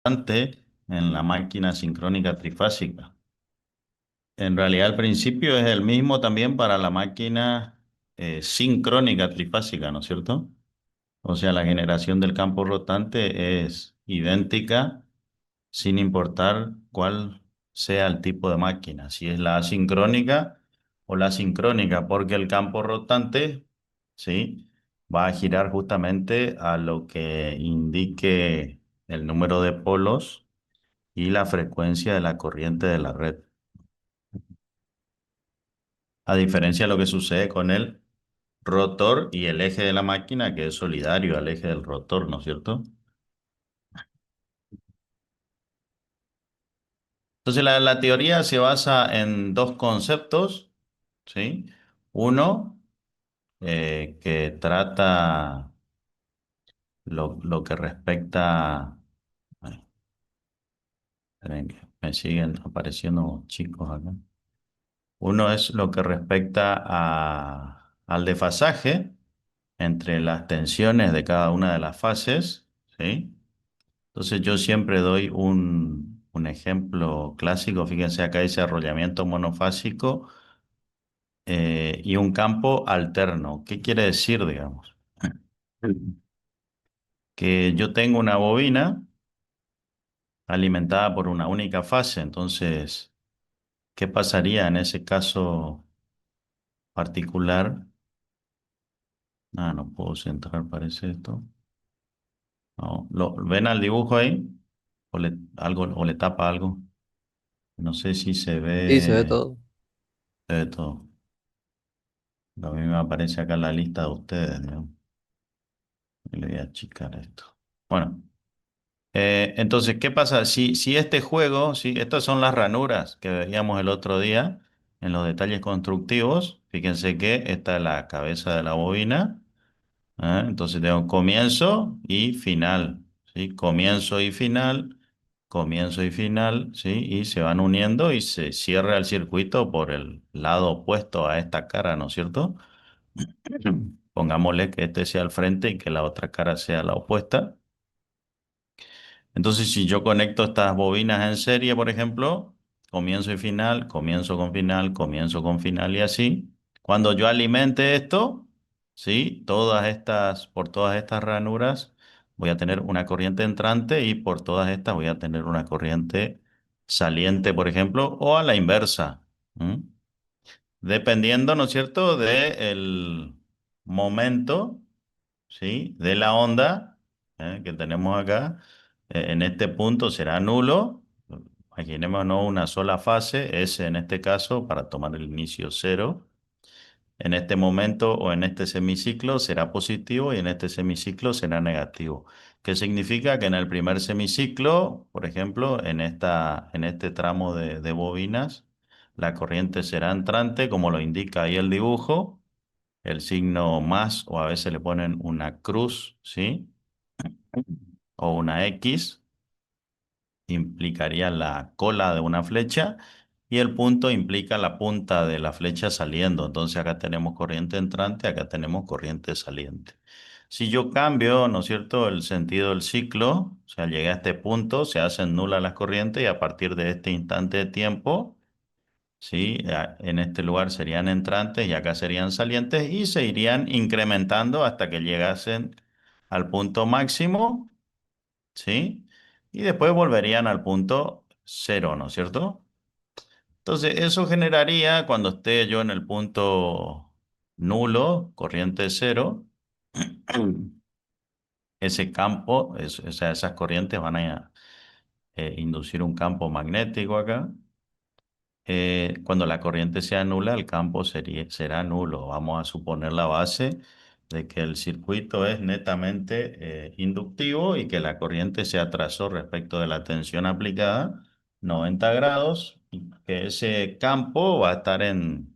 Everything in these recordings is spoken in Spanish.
En la máquina sincrónica trifásica. En realidad, el principio es el mismo también para la máquina sincrónica trifásica, ¿no es cierto? O sea, la generación del campo rotante es idéntica sin importar cuál sea el tipo de máquina, si es la asincrónica o la sincrónica, porque el campo rotante, ¿sí? Va a girar justamente a lo que indique el número de polos y la frecuencia de la corriente de la red. A diferencia de lo que sucede con el rotor y el eje de la máquina, que es solidario al eje del rotor, ¿no es cierto? Entonces, la teoría se basa en dos conceptos, ¿sí? Uno, que trata lo que respecta... Ay, esperen que me siguen apareciendo chicos acá. Uno es lo que respecta al desfasaje entre las tensiones de cada una de las fases, ¿sí? Entonces yo siempre doy un ejemplo clásico, fíjense acá dice arrollamiento monofásico y un campo alterno. ¿Qué quiere decir, digamos? Que yo tengo una bobina alimentada por una única fase, entonces, ¿qué pasaría en ese caso particular? Ah, no puedo centrar, parece esto. No, ¿ven al dibujo ahí? O le tapa algo. No sé si Sí, se ve todo. se ve todo. A mí me aparece acá la lista de ustedes, ¿no? Y le voy a achicar esto. Bueno, entonces, ¿qué pasa? Si este juego, si estas son las ranuras que veíamos el otro día en los detalles constructivos, fíjense que esta es la cabeza de la bobina, ¿eh? Entonces tengo comienzo y final, ¿sí? Comienzo y final, ¿sí? Y se van uniendo y se cierra el circuito por el lado opuesto a esta cara, ¿no es cierto? Pongámosle que este sea el frente y que la otra cara sea la opuesta. Entonces, si yo conecto estas bobinas en serie, por ejemplo, comienzo y final, comienzo con final, comienzo con final y así, cuando yo alimente esto, ¿sí? Por todas estas ranuras, voy a tener una corriente entrante y por todas estas voy a tener una corriente saliente, por ejemplo, o a la inversa. ¿M? Dependiendo, ¿no es cierto?, del momento, ¿sí? De la onda que tenemos acá. En este punto será nulo. Imaginémonos una sola fase, S en este caso, para tomar el inicio cero. En este momento o en este semiciclo será positivo y en este semiciclo será negativo. ¿Qué significa? Que en el primer semiciclo, por ejemplo, en este tramo de bobinas, la corriente será entrante, como lo indica ahí el dibujo, el signo más, o a veces le ponen una cruz, ¿sí? O una X, implicaría la cola de una flecha, y el punto implica la punta de la flecha saliendo. Entonces acá tenemos corriente entrante, acá tenemos corriente saliente. Si yo cambio, ¿no es cierto?, el sentido del ciclo, o sea, llegué a este punto, se hacen nulas las corrientes y a partir de este instante de tiempo, ¿sí? En este lugar serían entrantes y acá serían salientes y se irían incrementando hasta que llegasen al punto máximo, ¿sí? Y después volverían al punto cero, ¿no es cierto? Entonces, eso generaría, cuando esté yo en el punto nulo, corriente cero, ese campo, o sea, esas corrientes van a inducir un campo magnético acá. Cuando la corriente sea nula, el campo será nulo. Vamos a suponer la base de que el circuito es netamente inductivo y que la corriente se atrasó respecto de la tensión aplicada 90 grados y que ese campo va a estar en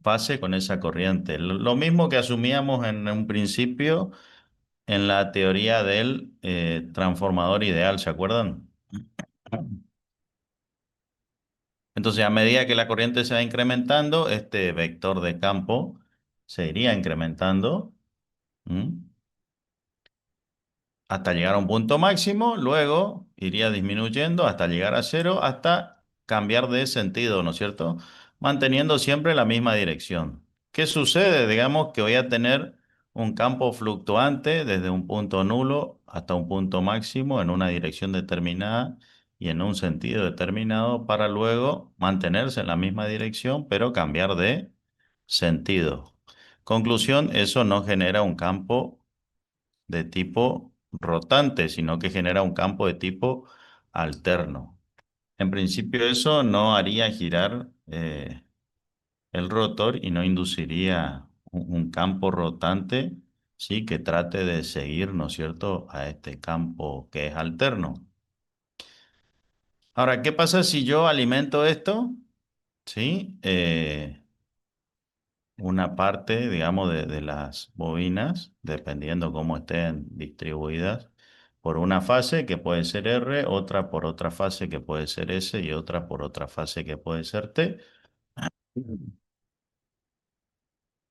fase con esa corriente. Lo mismo que asumíamos en un principio en la teoría del transformador ideal, ¿se acuerdan? Entonces, a medida que la corriente se va incrementando, este vector de campo se iría incrementando. ¿M? hasta llegar a un punto máximo, luego iría disminuyendo hasta llegar a cero, hasta cambiar de sentido, ¿no es cierto? Manteniendo siempre la misma dirección. ¿Qué sucede? Digamos que voy a tener un campo fluctuante desde un punto nulo hasta un punto máximo en una dirección determinada y en un sentido determinado para luego mantenerse en la misma dirección, pero cambiar de sentido. Conclusión, eso no genera un campo de tipo rotante, sino que genera un campo de tipo alterno. En principio eso no haría girar el rotor y no induciría un campo rotante, sí, que trate de seguir, ¿no es cierto?, a este campo que es alterno. Ahora, ¿qué pasa si yo alimento esto? Sí, una parte, digamos, de las bobinas, dependiendo cómo estén distribuidas, por una fase que puede ser R, otra por otra fase que puede ser S y otra por otra fase que puede ser T.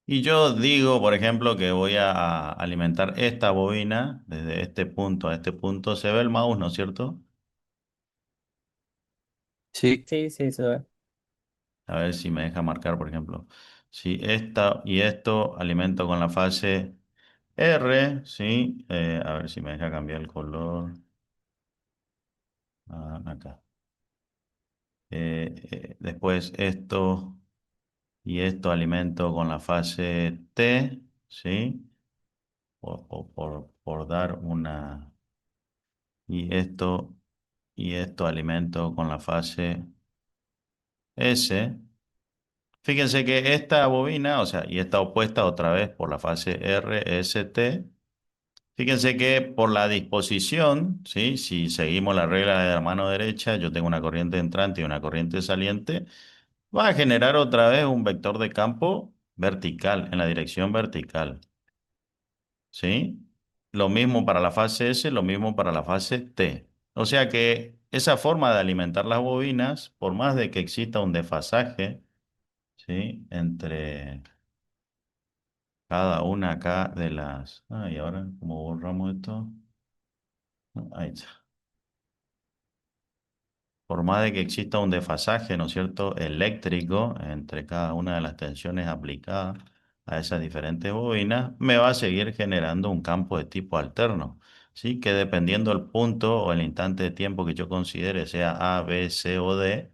Y yo digo, por ejemplo, que voy a alimentar esta bobina desde este punto a este punto. Se ve el mouse, ¿no es cierto? Sí. Sí, sí, se ve. A ver si me deja marcar, por ejemplo. Si esta y esto alimento con la fase R, ¿sí? A ver si me deja cambiar el color. Ah, acá. Después esto y esto alimento con la fase T, ¿sí? Por dar una... Y esto alimento con la fase S. Fíjense que esta bobina, o sea, y está opuesta otra vez por la fase R, S, T. Fíjense que por la disposición, ¿sí? Si seguimos la regla de la mano derecha, yo tengo una corriente entrante y una corriente saliente, va a generar otra vez un vector de campo vertical, en la dirección vertical, ¿sí? Lo mismo para la fase S, lo mismo para la fase T. O sea que esa forma de alimentar las bobinas, por más de que exista un desfasaje, ¿sí? Entre cada una acá de las... Ah, y ahora, ¿cómo borramos esto? Ahí está. Por más de que exista un desfasaje, ¿no es cierto?, eléctrico entre cada una de las tensiones aplicadas a esas diferentes bobinas, me va a seguir generando un campo de tipo alterno, ¿sí? Que dependiendo del punto o el instante de tiempo que yo considere, sea A, B, C o D,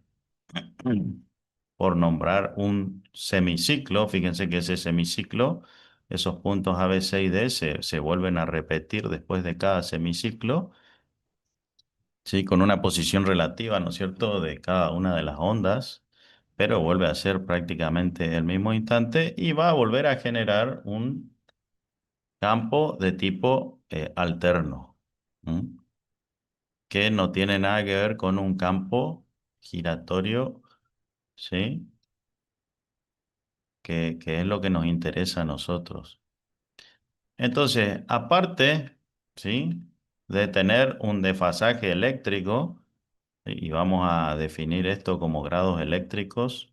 por nombrar un semiciclo, fíjense que ese semiciclo, esos puntos A, B, C y D se vuelven a repetir después de cada semiciclo. Sí, con una posición relativa, ¿no es cierto?, de cada una de las ondas, pero vuelve a ser prácticamente el mismo instante y va a volver a generar un campo de tipo alterno, ¿m? Que no tiene nada que ver con un campo giratorio, ¿sí? Que es lo que nos interesa a nosotros. Entonces, aparte, ¿sí?, de tener un desfasaje eléctrico, y vamos a definir esto como grados eléctricos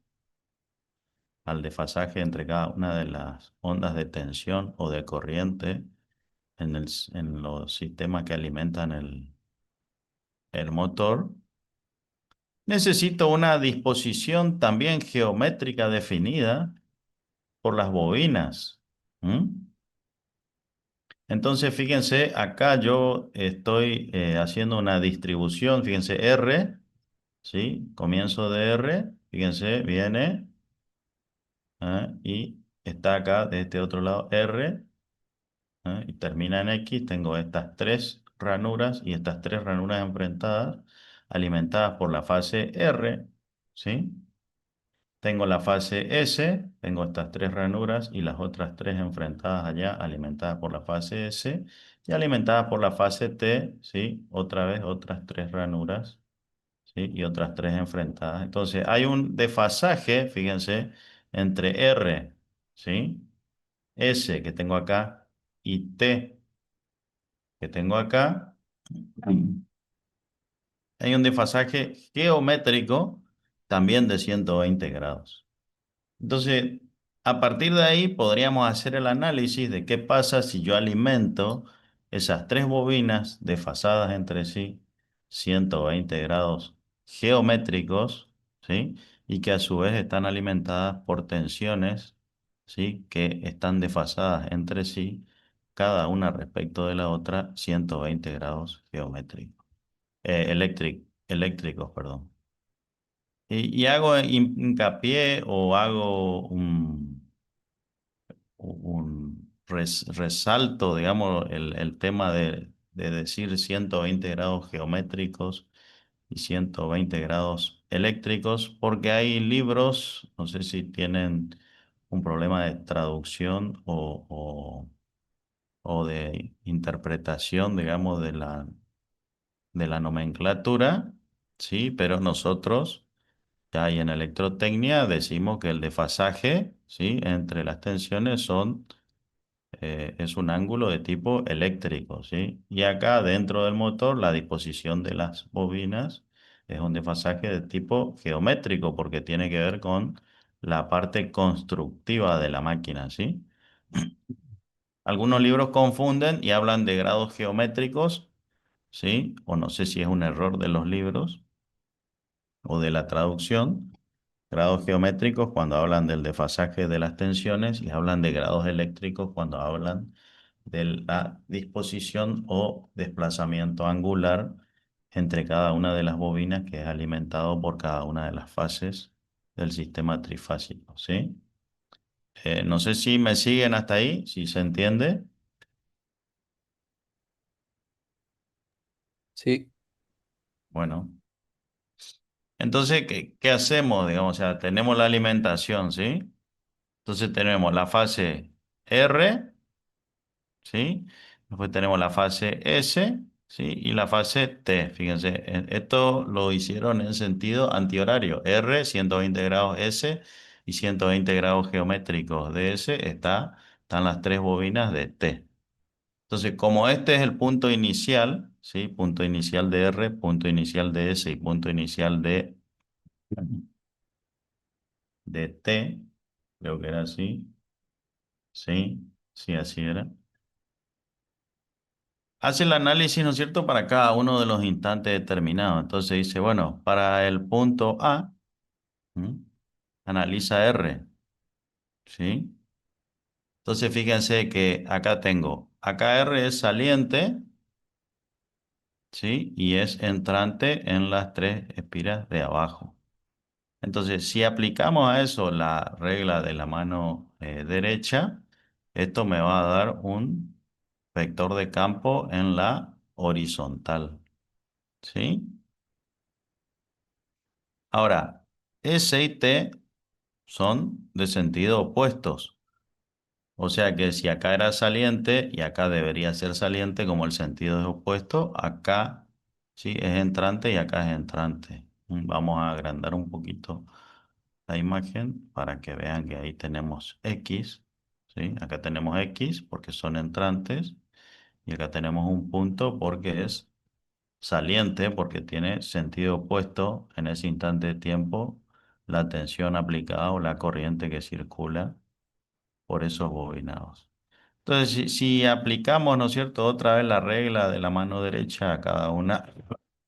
al desfasaje entre cada una de las ondas de tensión o de corriente en los sistemas que alimentan el motor. Necesito una disposición también geométrica definida por las bobinas. ¿M? Entonces, fíjense, acá yo estoy haciendo una distribución, fíjense, R, ¿sí? Comienzo de R, fíjense, viene. Y está acá de este otro lado R, y termina en X. Tengo estas tres ranuras y estas tres ranuras enfrentadas, alimentadas por la fase R, ¿sí? Tengo la fase S, tengo estas tres ranuras y las otras tres enfrentadas allá, alimentadas por la fase S y alimentadas por la fase T, ¿sí? Otra vez otras tres ranuras, ¿sí? Y otras tres enfrentadas. Entonces hay un desfasaje, fíjense, entre R, ¿sí?, S que tengo acá y T que tengo acá. Hay un desfasaje geométrico también de 120 grados. Entonces, a partir de ahí podríamos hacer el análisis de qué pasa si yo alimento esas tres bobinas desfasadas entre sí, 120 grados geométricos, ¿sí? Y que a su vez están alimentadas por tensiones, ¿sí? Que están desfasadas entre sí, cada una respecto de la otra, 120 grados geométricos, eléctricos, perdón. Y hago hincapié o hago resalto, digamos, el tema de decir 120 grados geométricos y 120 grados eléctricos, porque hay libros, no sé si tienen un problema de traducción o de interpretación, digamos, de la nomenclatura, sí, pero nosotros ya y en electrotecnia decimos que el desfasaje, ¿sí? Entre las tensiones es un ángulo de tipo eléctrico, ¿sí? Y acá dentro del motor la disposición de las bobinas es un desfasaje de tipo geométrico porque tiene que ver con la parte constructiva de la máquina, ¿sí? Algunos libros confunden y hablan de grados geométricos, ¿sí? O no sé si es un error de los libros o de la traducción. Grados geométricos cuando hablan del desfasaje de las tensiones y hablan de grados eléctricos cuando hablan de la disposición o desplazamiento angular entre cada una de las bobinas que es alimentado por cada una de las fases del sistema trifásico, ¿sí? No sé si me siguen hasta ahí, si se entiende. Sí, Bueno, entonces, ¿qué hacemos? Digamos, o sea, tenemos la alimentación, ¿sí? Entonces tenemos la fase R, ¿sí? Después tenemos la fase S, ¿sí? Y la fase T. Fíjense, esto lo hicieron en sentido antihorario. R, 120 grados S y 120 grados geométricos de S están las tres bobinas de T. Entonces, como este es el punto inicial, ¿sí? Punto inicial de R, punto inicial de S y punto inicial de T, creo que era así, ¿sí? Sí, así era. Hace el análisis, ¿no es cierto?, para cada uno de los instantes determinados. Entonces dice, bueno, para el punto A, ¿m? Analiza R, ¿sí? Entonces fíjense que acá tengo, acá R es saliente, ¿sí? Y es entrante en las tres espiras de abajo. Entonces, si aplicamos a eso la regla de la mano derecha, esto me va a dar un vector de campo en la horizontal, ¿sí? Ahora, S y T son de sentido opuestos. O sea que si acá era saliente y acá debería ser saliente, como el sentido es opuesto, acá sí es entrante y acá es entrante. Vamos a agrandar un poquito la imagen para que vean que ahí tenemos X, ¿sí? Acá tenemos X porque son entrantes y acá tenemos un punto porque es saliente porque tiene sentido opuesto en ese instante de tiempo la tensión aplicada o la corriente que circula por esos bobinados. Entonces, si aplicamos, ¿no es cierto?, otra vez la regla de la mano derecha a cada una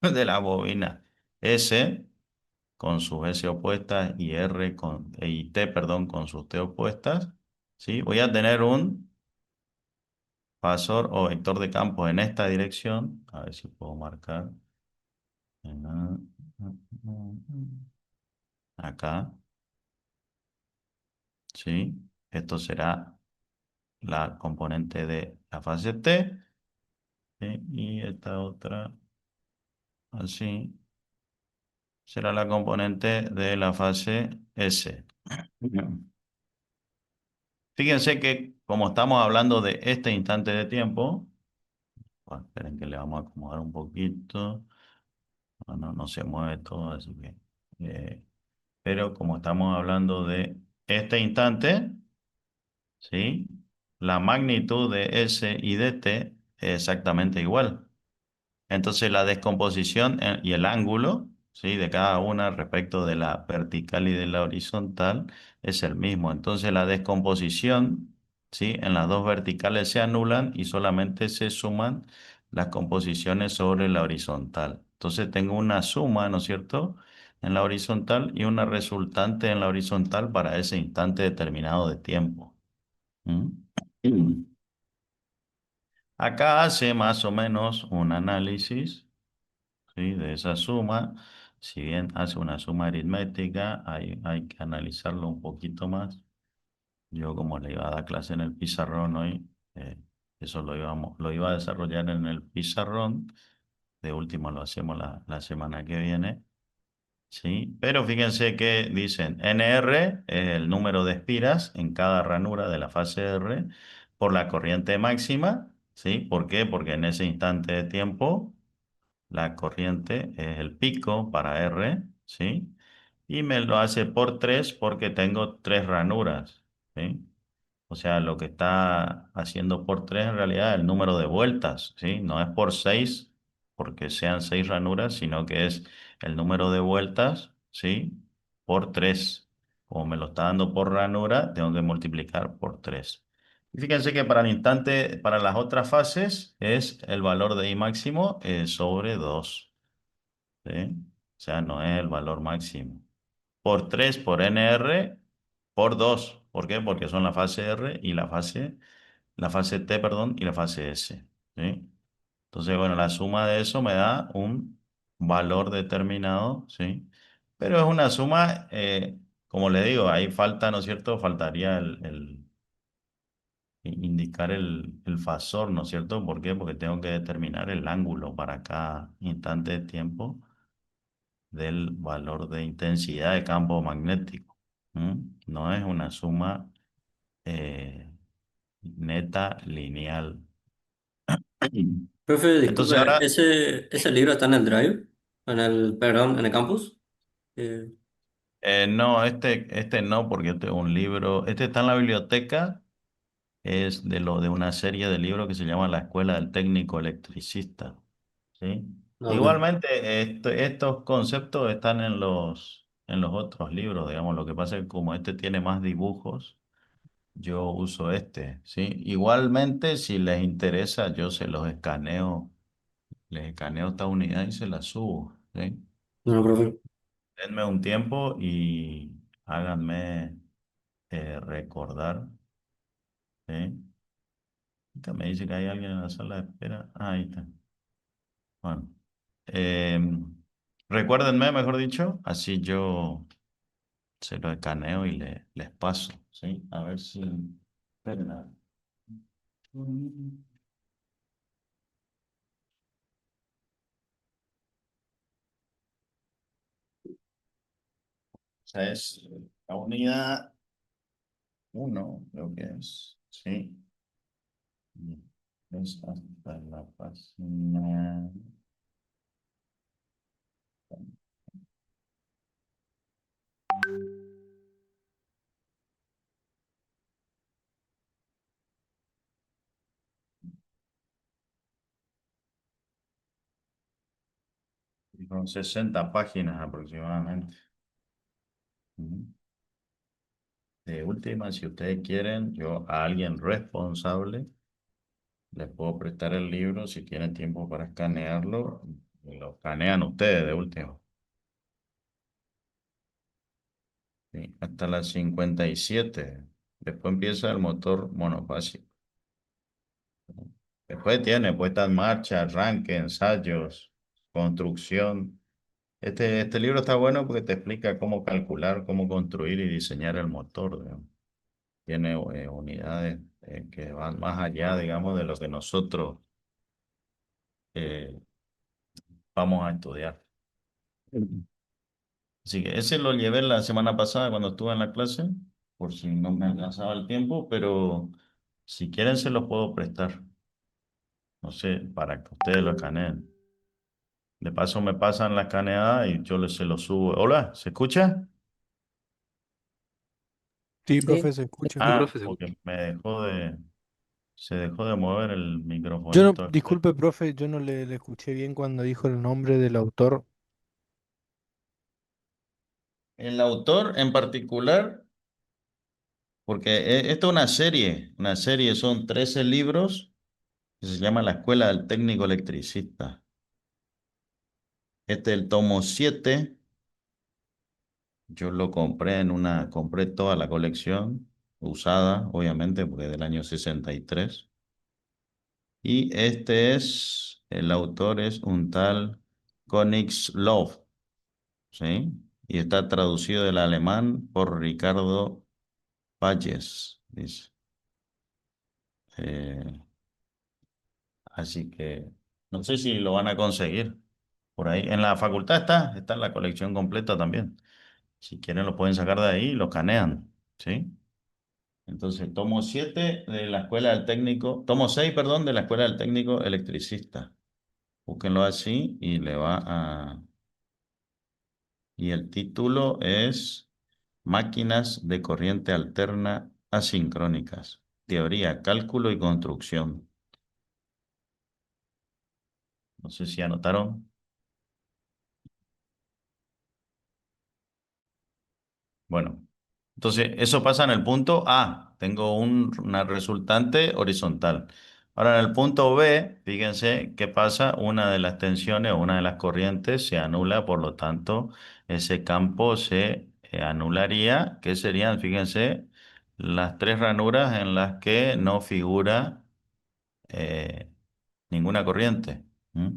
de las bobinas S con sus S opuestas y y T, perdón, con sus T opuestas, ¿sí? Voy a tener un fasor o vector de campo en esta dirección. A ver si puedo marcar. Acá, ¿sí? Esto será la componente de la fase T, ¿sí? Y esta otra, así, será la componente de la fase S. Fíjense que como estamos hablando de este instante de tiempo, bueno, esperen que le vamos a acomodar un poquito, no se mueve todo, así que, eh, pero como estamos hablando de este instante, ¿sí? La magnitud de S y de T es exactamente igual. Entonces la descomposición y el ángulo, ¿sí? De cada una respecto de la vertical y de la horizontal es el mismo. Entonces la descomposición ¿sí? En las dos verticales se anulan y solamente se suman las composiciones sobre la horizontal. Entonces tengo una suma, ¿no es cierto?, en la horizontal y una resultante en la horizontal para ese instante determinado de tiempo. ¿Mm? Acá hace más o menos un análisis, ¿sí?, de esa suma. Si bien hace una suma aritmética, hay que analizarlo un poquito más. Yo como le iba a dar clase en el pizarrón hoy, eso lo iba a desarrollar en el pizarrón. De último lo hacemos la semana que viene. Sí, pero fíjense que dicen NR es el número de espiras en cada ranura de la fase R por la corriente máxima. ¿Sí? ¿Por qué? Porque en ese instante de tiempo la corriente es el pico para R. ¿Sí? Y me lo hace por 3 porque tengo tres ranuras. ¿Sí? O sea, lo que está haciendo por 3 en realidad es el número de vueltas, ¿sí? No es por 6 porque sean 6 ranuras, sino que es el número de vueltas, ¿sí? Por 3. Como me lo está dando por ranura, tengo que multiplicar por 3. Y fíjense que para el instante, para las otras fases, es el valor de I máximo sobre 2, ¿sí? O sea, no es el valor máximo por 3 por NR por 2. ¿Por qué? Porque son la fase R y la fase T, perdón, y la fase S. ¿Sí? Entonces, bueno, la suma de eso me da un valor determinado, ¿sí? Pero es una suma, como le digo, ahí falta, ¿no es cierto? Faltaría indicar el fasor, ¿no es cierto? ¿Por qué? Porque tengo que determinar el ángulo para cada instante de tiempo del valor de intensidad de campo magnético. No es una suma eh, neta lineal. Profe, Entonces disculpe, ahora, ¿ese libro está en el Drive? Perdón, en el campus? Eh, no, este no, porque este es un libro, este está en la biblioteca, es de una serie de libros que se llama La Escuela del Técnico Electricista. ¿Sí? no, ok. Igualmente, estos conceptos están en los otros libros, digamos, lo que pasa es que como este tiene más dibujos, yo uso este, ¿sí? Igualmente, si les interesa, yo se los escaneo, les escaneo esta unidad y se la subo, ¿sí? No, profe. Denme un tiempo y háganme recordar, ¿sí? Ahorita me dice que hay alguien en la sala de espera. Ah, ahí está. Bueno, recuérdenme, mejor dicho, así yo se lo escaneo y les paso, ¿sí? A ver si... Esperen, a ver. Esa es la unidad uno, creo que es, ¿sí? Y es hasta la página. Y con 60 páginas aproximadamente. Ujú. De última, si ustedes quieren, yo a alguien responsable les puedo prestar el libro si tienen tiempo para escanearlo. Y lo escanean ustedes de último. Sí, hasta las 57. Después empieza el motor monofásico. Después tiene puesta en marcha, arranque, ensayos, construcción. Este libro está bueno porque te explica cómo calcular, cómo construir y diseñar el motor, digamos. Tiene unidades que van más allá, digamos, de lo que nosotros eh, vamos a estudiar. Mm. Así que ese lo llevé la semana pasada cuando estuve en la clase, por si no me alcanzaba el tiempo, pero si quieren se los puedo prestar. No sé, para que ustedes lo escaneen. De paso me pasan la escaneada y se lo subo. Hola, ¿se escucha? Sí, Sí, profe, se escucha. Sí, Ah, profe, sí. porque se dejó de mover el Yo no, microfonito acá. disculpe, profe, yo no le escuché bien cuando dijo el nombre del autor. El autor en particular Porque esto es una serie son 13 libros que se llama La Escuela del Técnico Electricista. Este es el tomo 7. Yo lo compré compré toda la colección, usada, obviamente, porque es del año 63. Y el autor es un tal Königsloff, ¿sí? Y está traducido del alemán por Ricardo Valles, dice. Eh, Así que no sé si lo van a conseguir por ahí. En la facultad está la colección completa también. Si quieren lo pueden sacar de ahí y lo canean, ¿sí? Entonces, tomo 7 de la Escuela del Técnico, tomo 6, perdón, de la Escuela del Técnico Electricista. Búsquenlo así y le va a... Y el título es Máquinas de corriente alterna asincrónicas. Teoría, cálculo y construcción. No sé si anotaron. Bueno, entonces eso pasa en el punto A. Tengo una resultante horizontal. Ahora en el punto B, fíjense qué pasa. Una de las tensiones o una de las corrientes se anula, por lo tanto, ese campo se anularía, que serían, fíjense, las tres ranuras en las que no figura eh, ninguna corriente. ¿Mm?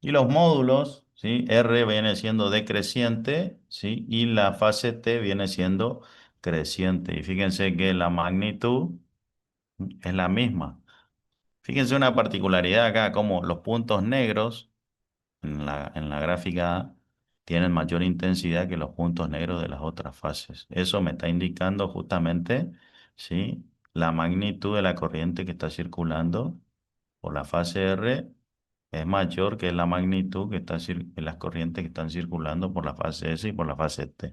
Y los módulos, ¿sí? R viene siendo decreciente, ¿sí? Y la fase T viene siendo creciente. Y fíjense que la magnitud es la misma. Fíjense una particularidad acá, como los puntos negros en la gráfica A tienen mayor intensidad que los puntos negros de las otras fases. Eso me está indicando justamente, ¿sí? La magnitud de la corriente que está circulando por la fase R es mayor que la magnitud que las corrientes que están circulando por la fase S y por la fase T.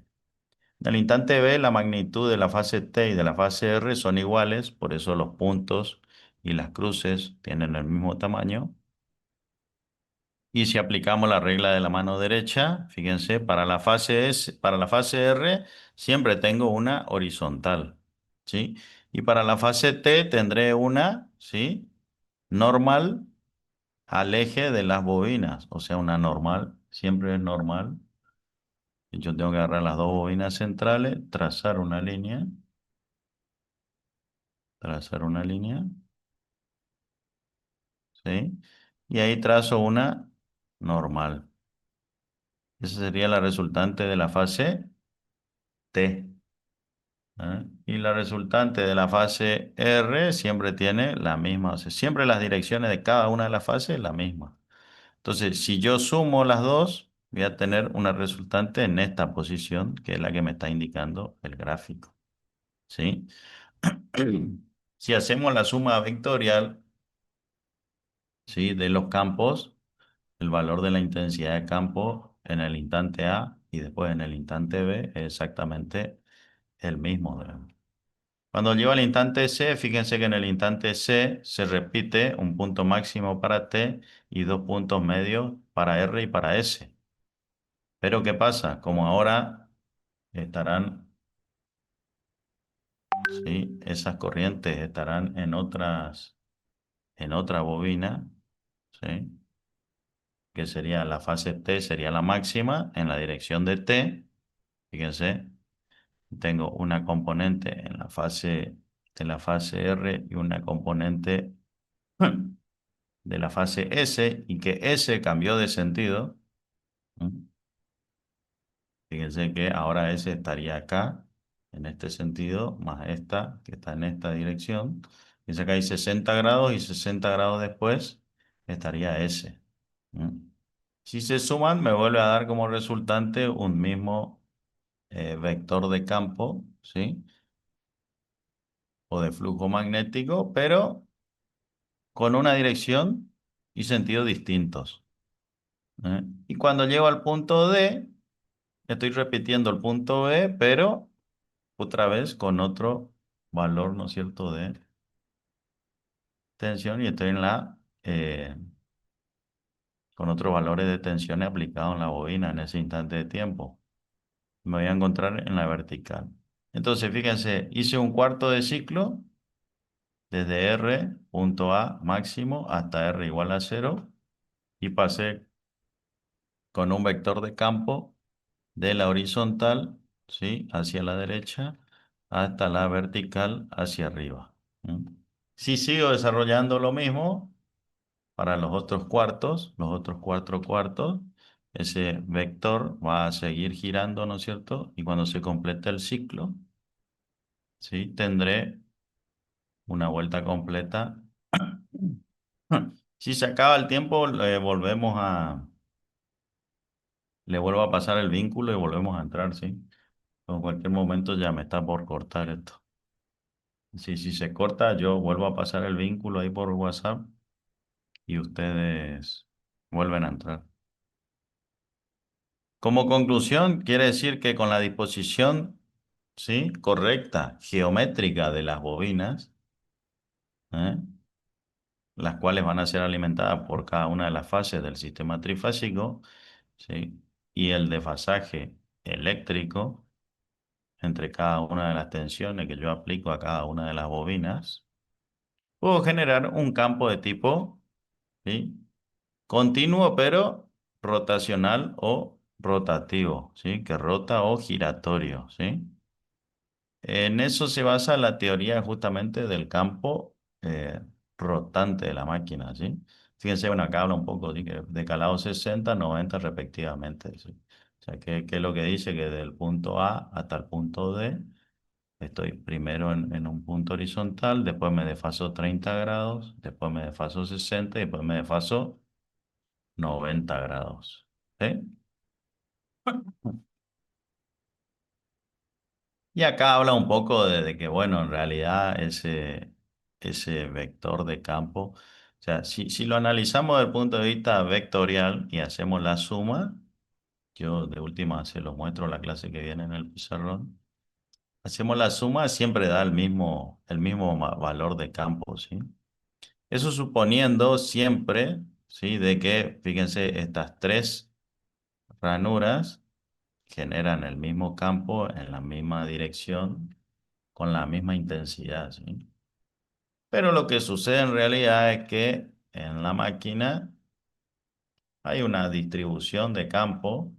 En el instante B, la magnitud de la fase T y de la fase R son iguales, por eso los puntos y las cruces tienen el mismo tamaño. Y si aplicamos la regla de la mano derecha, fíjense, para la fase R siempre tengo una horizontal, ¿sí? Y para la fase T tendré una, ¿sí? Normal al eje de las bobinas, o sea, una normal, siempre es normal. Y yo tengo que agarrar las dos bobinas centrales, trazar una línea, ¿sí? Y ahí trazo una normal. Esa sería la resultante de la fase T. ¿Eh? Y la resultante de la fase R siempre tiene la misma, o sea, siempre las direcciones de cada una de las fases la misma. Entonces, si yo sumo las dos, voy a tener una resultante en esta posición, que es la que me está indicando el gráfico, ¿sí? Si hacemos la suma vectorial, ¿sí? De los campos, el valor de la intensidad de campo en el instante A y después en el instante B es exactamente el mismo. Cuando llego al instante C, fíjense que en el instante C se repite un punto máximo para T y dos puntos medios para R y para S. Pero ¿qué pasa? Como ahora estarán, ¿sí? Esas corrientes estarán en otra bobina, ¿sí? Que sería la fase T, sería la máxima en la dirección de T. Fíjense, tengo una componente de la fase R y una componente de la fase S y que S cambió de sentido. ¿Mm? Fíjense que ahora S estaría acá, en este sentido, más esta, que está en esta dirección. Fíjense que hay 60 grados y 60 grados después estaría S. ¿Mm? Si se suman, me vuelve a dar como resultante un mismo vector de campo, ¿sí? O de flujo magnético, pero con una dirección y sentido distintos. ¿Eh? Y cuando llego al punto D, estoy repitiendo el punto B, pero otra vez con otro valor, ¿no es cierto?, de tensión y estoy con otros valores de tensión aplicados en la bobina en ese instante de tiempo. Me voy a encontrar en la vertical. Entonces, fíjense, hice un cuarto de ciclo desde R, punto A máximo, hasta R igual a cero, y pasé con un vector de campo de la horizontal, ¿sí? Hacia la derecha, hasta la vertical hacia arriba. ¿Mm? Si sigo desarrollando lo mismo para los otros cuatro cuartos, ese vector va a seguir girando, ¿no es cierto? Y cuando se complete el ciclo, ¿sí? Tendré una vuelta completa. Si se acaba el tiempo, le vuelvo a pasar el vínculo y volvemos a entrar, ¿sí? En cualquier momento ya me está por cortar esto. Si se corta, yo vuelvo a pasar el vínculo ahí por WhatsApp y ustedes vuelven a entrar. Como conclusión, quiere decir que con la disposición, ¿sí? Correcta, geométrica de las bobinas, ¿eh? Las cuales van a ser alimentadas por cada una de las fases del sistema trifásico, ¿sí? Y el desfasaje eléctrico entre cada una de las tensiones que yo aplico a cada una de las bobinas, puedo generar un campo de tipo, ¿sí? Continuo, pero rotacional o rotativo, ¿sí? Que rota o giratorio, ¿sí? En eso se basa la teoría justamente del campo rotante de la máquina, ¿sí? Fíjense, bueno, acá habla un poco ¿sí? que de calado 60, 90 respectivamente, ¿sí? O sea, ¿qué es lo que dice? Que del punto A hasta el punto D, estoy primero en un punto horizontal, después me desfaso 30 grados, después me desfaso 60 y después me desfaso 90 grados, ¿sí? Y acá habla un poco de que, bueno, en realidad ese vector de campo, o sea, si lo analizamos desde el punto de vista vectorial y hacemos la suma, yo de última se lo muestro la clase que viene en el pizarrón, hacemos la suma, siempre da el mismo valor de campo, ¿sí? Eso suponiendo siempre, ¿sí? De que, fíjense, estas tres ranuras generan el mismo campo en la misma dirección con la misma intensidad, ¿sí? Pero lo que sucede en realidad es que en la máquina hay una distribución de campo,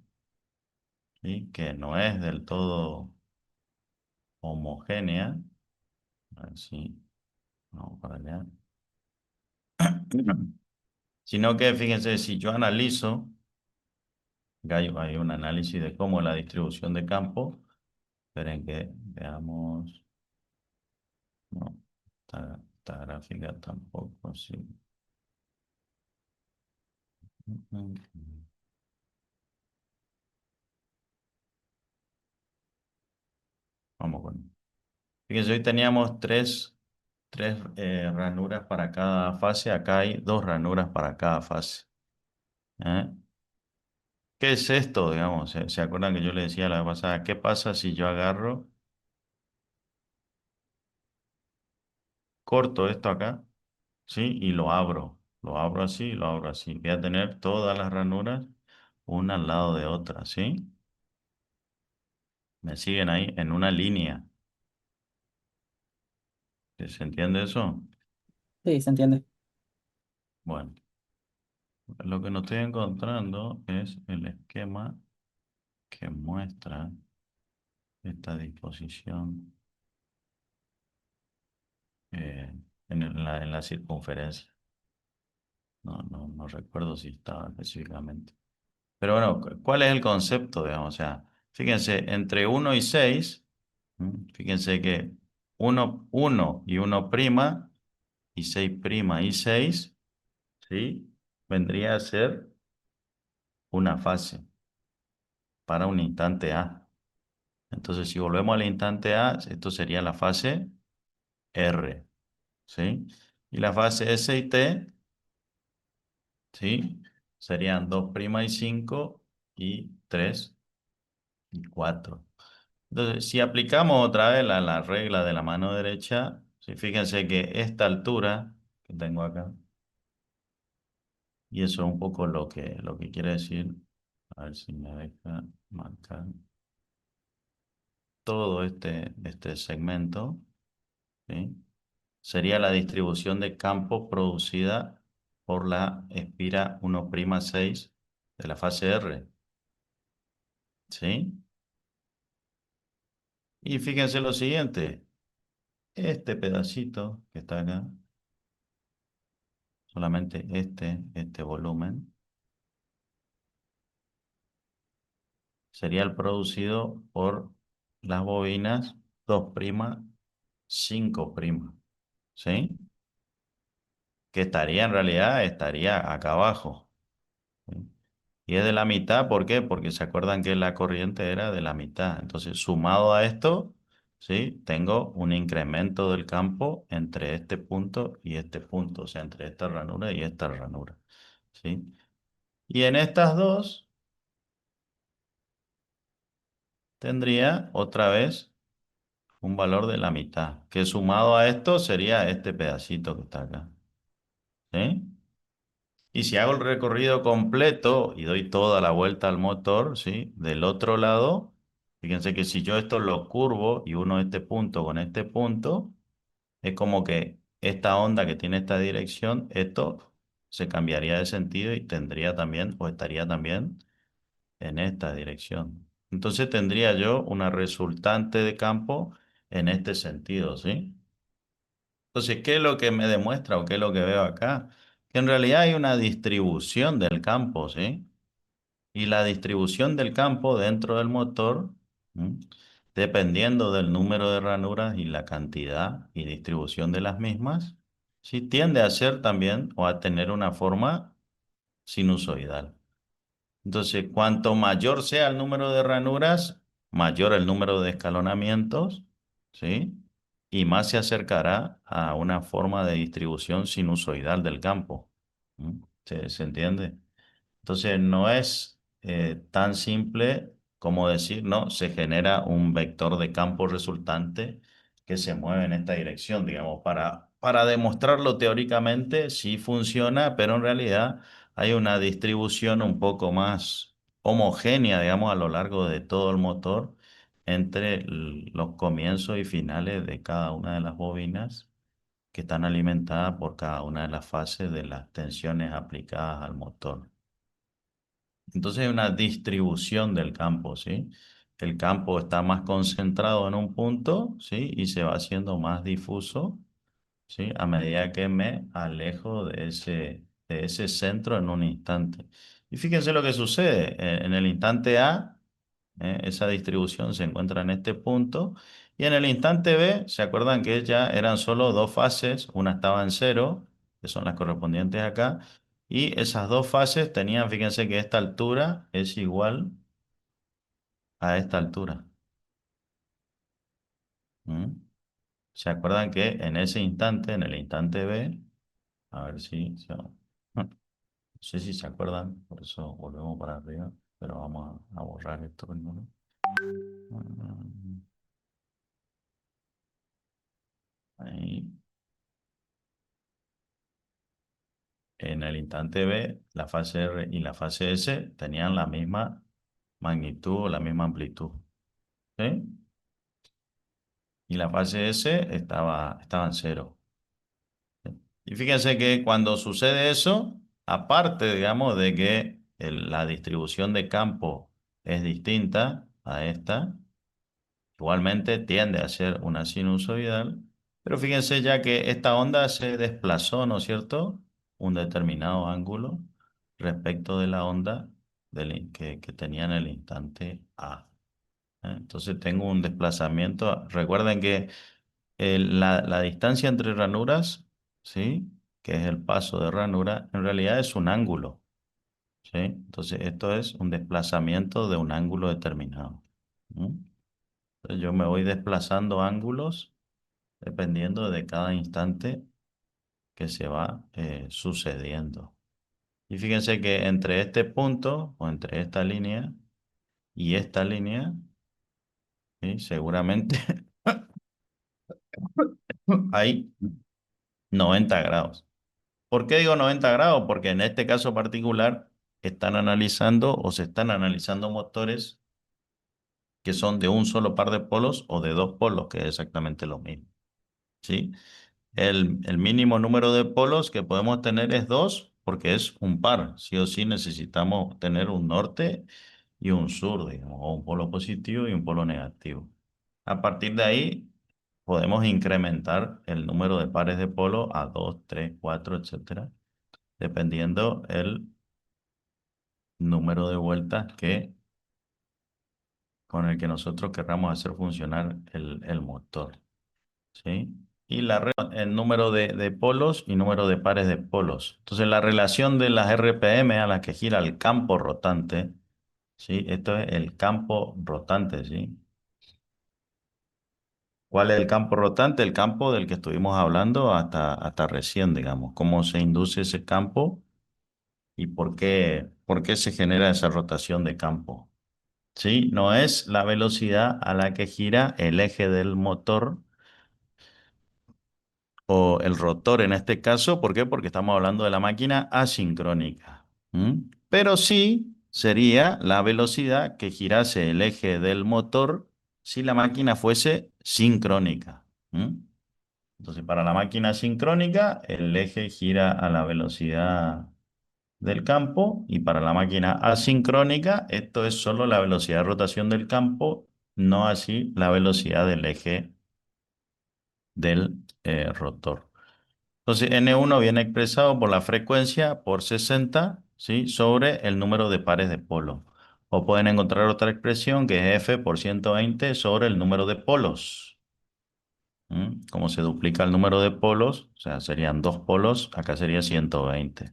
¿sí? Que no es del todo homogénea. A ver si vamos para allá. Sino que fíjense, si yo analizo, acá hay un análisis de cómo es la distribución de campo. Esperen que veamos. No, esta gráfica tampoco, sí. Vamos con. Fíjense, hoy teníamos tres ranuras para cada fase. Acá hay dos ranuras para cada fase. ¿Eh? ¿Qué es esto, digamos? ¿Se acuerdan que yo le decía la vez pasada? ¿Qué pasa si yo agarro, corto esto acá, ¿sí? Y lo abro. Lo abro así y lo abro así. Voy a tener todas las ranuras una al lado de otra, ¿sí? Me siguen ahí en una línea. ¿Se entiende eso? Sí, se entiende. Bueno, lo que no estoy encontrando es el esquema que muestra esta disposición eh, en la circunferencia. No recuerdo si estaba específicamente. Pero bueno, ¿cuál es el concepto, digamos? O sea, fíjense, entre uno y 6, fíjense que uno y uno prima, y 6 prima y 6, ¿sí? Vendría a ser una fase para un instante A. Entonces, si volvemos al instante A, esto sería la fase R, ¿sí? Y la fase S y T, ¿sí? Serían 2' y 5 y 3 y 4. Entonces, si aplicamos otra vez la regla de la mano derecha, ¿sí? Fíjense que esta altura que tengo acá, y eso es un poco lo que quiere decir, a ver si me deja marcar. todo este segmento, ¿sí? Sería la distribución de campo producida por la espira 1'6 de la fase R, ¿sí? Y fíjense lo siguiente, este pedacito que está acá, solamente este ', sería el producido por las bobinas 2', 5', ¿sí? Que estaría en realidad, estaría acá abajo, ¿sí? Y es de la mitad, ¿por qué? Porque se acuerdan que la corriente era de la mitad. Entonces, sumado a esto, ¿sí? Tengo un incremento del campo entre este punto y este punto, o sea, entre esta ranura y esta ranura, ¿sí? Y en estas dos tendría otra vez un valor de la mitad, que sumado a esto sería este pedacito que está acá, ¿sí? Y si hago el recorrido completo y doy toda la vuelta al motor, ¿sí? Del otro lado, fíjense que si yo esto lo curvo y uno este punto con este punto, es como que esta onda que tiene esta dirección, esto se cambiaría de sentido y tendría también, o estaría también en esta dirección. Entonces tendría yo una resultante de campo en este sentido, ¿sí? Entonces, ¿qué es lo que me demuestra o qué es lo que veo acá? Que en realidad hay una distribución del campo, ¿sí? Y la distribución del campo dentro del motor, ¿m? Dependiendo del número de ranuras y la cantidad y distribución de las mismas, sí tiende a ser también o a tener una forma sinusoidal. Entonces, cuanto mayor sea el número de ranuras, mayor el número de escalonamientos, ¿sí? Y más se acercará a una forma de distribución sinusoidal del campo. ¿Mm? ¿Se entiende? Entonces, no es tan simple como decir, no, se genera un vector de campo resultante que se mueve en esta dirección, digamos, para demostrarlo teóricamente sí funciona, pero en realidad hay una distribución un poco más homogénea, digamos, a lo largo de todo el motor entre los comienzos y finales de cada una de las bobinas que están alimentadas por cada una de las fases de las tensiones aplicadas al motor. Entonces hay una distribución del campo, ¿sí? El campo está más concentrado en un punto, ¿sí? Y se va haciendo más difuso, ¿sí? A medida que me alejo de ese centro en un instante. Y fíjense lo que sucede. En el instante A, esa distribución se encuentra en este punto. Y en el instante B, ¿se acuerdan que ya eran solo dos fases? Una estaba en cero, que son las correspondientes acá. Y esas dos fases tenían, fíjense que esta altura es igual a esta altura. ¿Mm? ¿Se acuerdan que en ese instante, en el instante B, a ver no sé si se acuerdan, por eso volvemos para arriba, pero vamos a borrar esto primero. Mm, Ahí. En el instante B, la fase R y la fase S tenían la misma magnitud o la misma amplitud, ¿sí? Y la fase S estaba en cero. Y fíjense que cuando sucede eso, aparte, digamos, de que la distribución de campo es distinta a esta, igualmente tiende a ser una sinusoidal, pero fíjense ya que esta onda se desplazó, ¿no es cierto? Un determinado ángulo respecto de la onda que tenía en el instante A. Entonces tengo un desplazamiento. Recuerden que la distancia entre ranuras, ¿sí? Que es el paso de ranura, en realidad es un ángulo, ¿sí? Entonces esto es un desplazamiento de un ángulo determinado. ¿Mm? Entonces yo me voy desplazando ángulos dependiendo de cada instante que se va sucediendo. Y fíjense que entre este punto o entre esta línea y esta línea, ¿sí? Seguramente hay 90 grados. ¿Por qué digo 90 grados? Porque en este caso particular están analizando o se están analizando motores que son de un solo par de polos o de dos polos, que es exactamente lo mismo, ¿sí? El mínimo número de polos que podemos tener es dos, porque es un par. Sí o sí necesitamos tener un norte y un sur, digamos, o un polo positivo y un polo negativo. A partir de ahí, podemos incrementar el número de pares de polo a 2, 3, 4, etcétera, dependiendo el número de vueltas con el que nosotros querramos hacer funcionar el motor, ¿sí? Y el número de polos y número de pares de polos. Entonces, la relación de las RPM a las que gira el campo rotante, ¿sí? Esto es el campo rotante, ¿sí? ¿Cuál es el campo rotante? El campo del que estuvimos hablando hasta recién, digamos. ¿Cómo se induce ese campo y por qué se genera esa rotación de campo? ¿Sí? No es la velocidad a la que gira el eje del motor o el rotor en este caso. ¿Por qué? Porque estamos hablando de la máquina asincrónica. ¿Mm? Pero sí sería la velocidad que girase el eje del motor si la máquina fuese sincrónica. ¿Mm? Entonces, para la máquina sincrónica, el eje gira a la velocidad del campo, y para la máquina asincrónica, esto es solo la velocidad de rotación del campo, no así la velocidad del eje del rotor. Entonces, N1 viene expresado por la frecuencia por 60, ¿sí? Sobre el número de pares de polo. O pueden encontrar otra expresión que es F por 120 sobre el número de polos. Como se duplica el número de polos, o sea, serían dos polos, acá sería 120.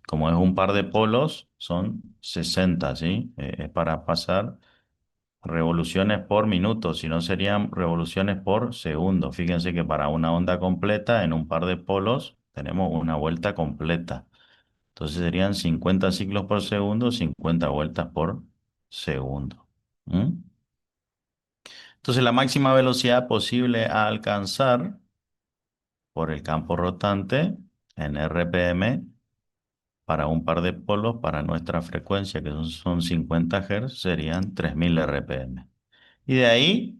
Como es un par de polos, son 60, ¿sí? Es para pasar revoluciones por minuto, si no serían revoluciones por segundo. Fíjense que para una onda completa en un par de polos tenemos una vuelta completa. Entonces serían 50 ciclos por segundo, 50 vueltas por segundo. ¿Mm? Entonces la máxima velocidad posible a alcanzar por el campo rotante en RPM para un par de polos para nuestra frecuencia, que son 50 Hz, serían 3000 RPM. Y de ahí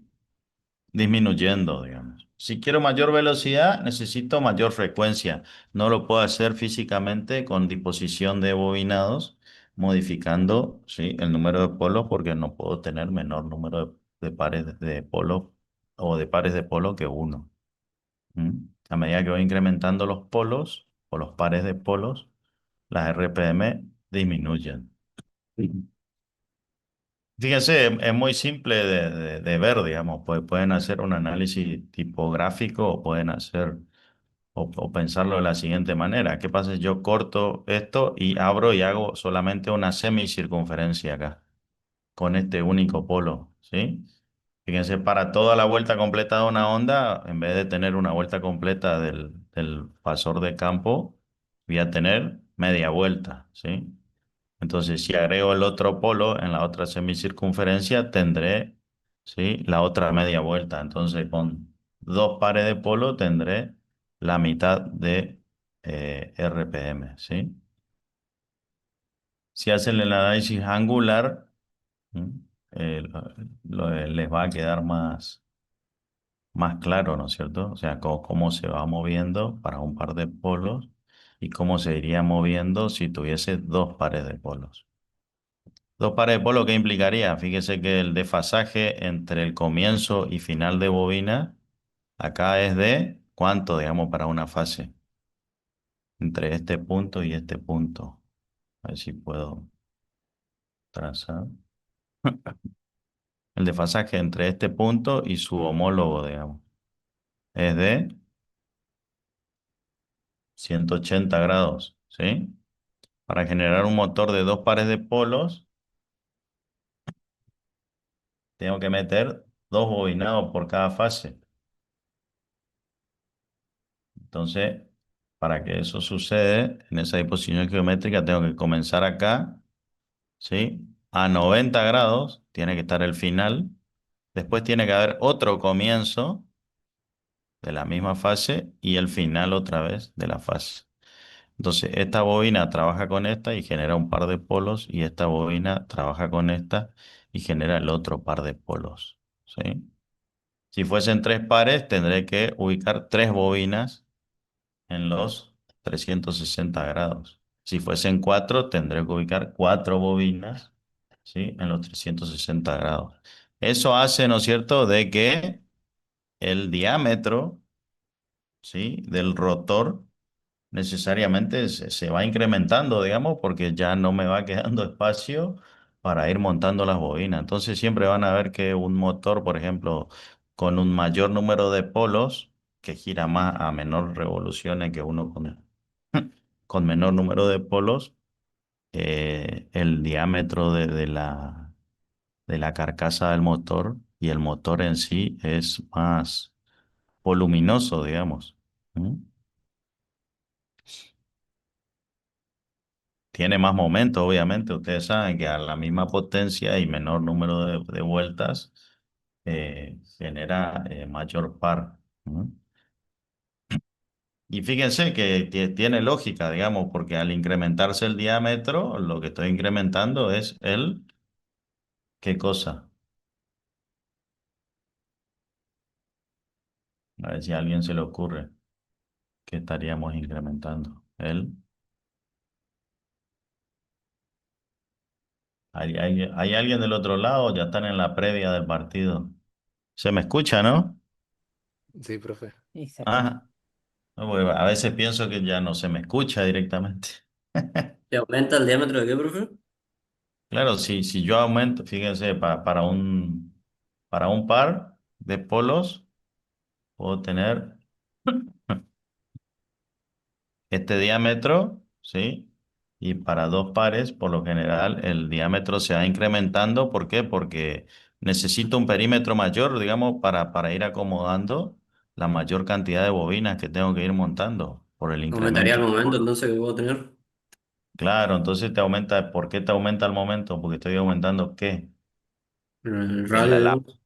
disminuyendo, digamos. Si quiero mayor velocidad, necesito mayor frecuencia. No lo puedo hacer físicamente con disposición de bobinados, modificando, ¿sí? El número de polos, porque no puedo tener menor número de pares de polo o de pares de polo que uno. A medida que voy incrementando los polos o los pares de polos, las RPM disminuyen. Ujú. Fíjense, es muy simple de ver, digamos, pueden hacer un análisis tipográfico o pueden hacer o pensarlo de la siguiente manera. ¿Qué pasa si yo corto esto y abro y hago solamente una semicircunferencia acá con este único polo? ¿Sí? Fíjense, para toda la vuelta completa de una onda, en vez de tener una vuelta completa del fasor de campo, voy a tener media vuelta, ¿sí? Entonces, si agrego el otro polo en la otra semicircunferencia, tendré, ¿sí? La otra media vuelta. Entonces, con dos pares de polo tendré la mitad de RPM, ¿sí? Si hacen el análisis angular, ¿m? Les va a quedar más claro, ¿no es cierto? O sea, cómo se va moviendo para un par de polos y cómo se iría moviendo si tuviese dos pares de polos. Dos pares de polos, ¿qué implicaría? Fíjese que el desfasaje entre el comienzo y final de bobina acá es de ¿cuánto, digamos, para una fase? Entre este punto y este punto. A ver si puedo trazar. El desfasaje entre este punto y su homólogo, digamos, es de 180 grados, ¿sí? Para generar un motor de dos pares de polos, tengo que meter dos bobinados por cada fase. Entonces, para que eso suceda, en esa disposición geométrica, tengo que comenzar acá, ¿sí? A 90 grados, tiene que estar el final. Después tiene que haber otro comienzo de la misma fase y el final otra vez de la fase. Entonces, esta bobina trabaja con esta y genera un par de polos y esta bobina trabaja con esta y genera el otro par de polos, ¿sí? Si fuesen tres pares, tendré que ubicar tres bobinas en los 360 grados. Si fuesen cuatro, tendré que ubicar cuatro bobinas, ¿sí? En los 360 grados. Eso hace, ¿no es cierto?, de que el diámetro, ¿sí?, del rotor necesariamente se va incrementando, digamos, porque ya no me va quedando espacio para ir montando las bobinas. Entonces siempre van a ver que un motor, por ejemplo, con un mayor número de polos, que gira más a menor revoluciones que uno con menor número de polos, el diámetro de la carcasa del motor y el motor en sí es más voluminoso, digamos. ¿Mm? Tiene más momento, obviamente. Ustedes saben que a la misma potencia y menor número de vueltas genera mayor par. ¿No? Y fíjense que tiene lógica, digamos, porque al incrementarse el diámetro, lo que estoy incrementando es ¿qué cosa? A ver si a alguien se le ocurre que estaríamos incrementando. ¿Hay alguien del otro lado? Ya están en la previa del partido. ¿Se me escucha, no? Sí, profe. Y se escucha. Ah, no, porque a veces pienso que ya no se me escucha directamente. ¿Te aumenta el diámetro de qué, profe? Claro, si yo aumento, fíjense, para un par de polos, puedo tener este diámetro, ¿sí? Y para dos pares, por lo general, el diámetro se va incrementando. ¿Por qué? Porque necesito un perímetro mayor, digamos, para ir acomodando la mayor cantidad de bobinas que tengo que ir montando por el Aumentaría el incremento. momento entonces que puedo tener. Claro, entonces te aumenta, ¿por qué te aumenta el momento? Porque estoy aumentando ¿qué? El El- radio, la, digamos.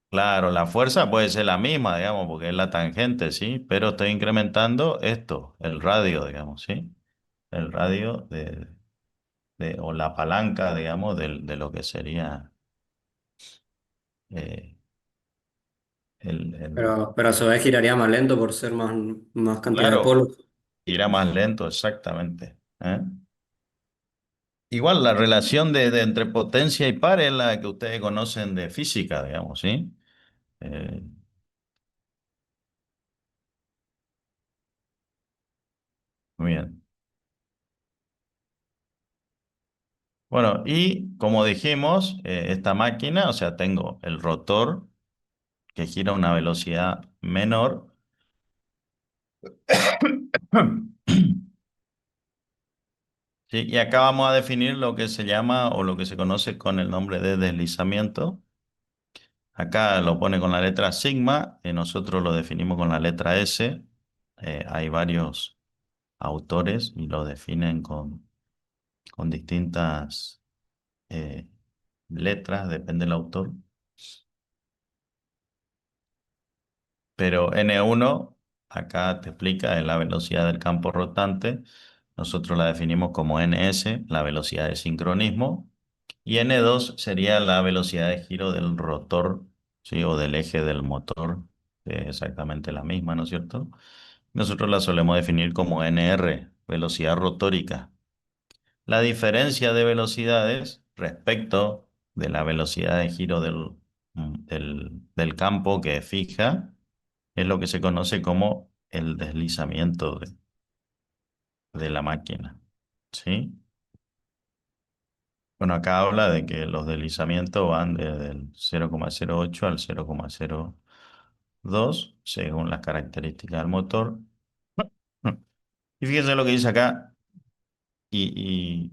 claro, la fuerza puede ser la misma, digamos, porque es la tangente, ¿sí? Pero estoy incrementando esto, el radio, digamos, ¿sí? El radio o la palanca, digamos, de lo que sería eh, el... Pero a su vez giraría más lento por ser más cantidad de Claro, polos. irá más lento, exactamente. ¿Eh? Igual la relación entre potencia y par es la que ustedes conocen de física, digamos, ¿sí? Eh, muy bien. Bueno, y como dijimos, esta máquina, o sea, tengo el rotor que gira a una velocidad menor. Sí, y acá vamos a definir lo que se llama o lo que se conoce con el nombre de deslizamiento. Acá lo pone con la letra sigma, y nosotros lo definimos con la letra S. Hay varios autores y lo definen con distintas eh, letras, depende del autor. Pero N1, acá te explica, es la velocidad del campo rotante. Nosotros la definimos como NS, la velocidad de sincronismo. Y N2 sería la velocidad de giro del rotor, ¿sí? O del eje del motor, que es exactamente la misma, ¿no es cierto? Nosotros la solemos definir como NR, velocidad rotórica. La diferencia de velocidades respecto de la velocidad de giro del campo que fija es lo que se conoce como el deslizamiento de la máquina. ¿Sí? Bueno, acá habla de que los deslizamientos van desde el 0,08 al 0,02 según las características del motor. Y fíjense lo que dice acá, y,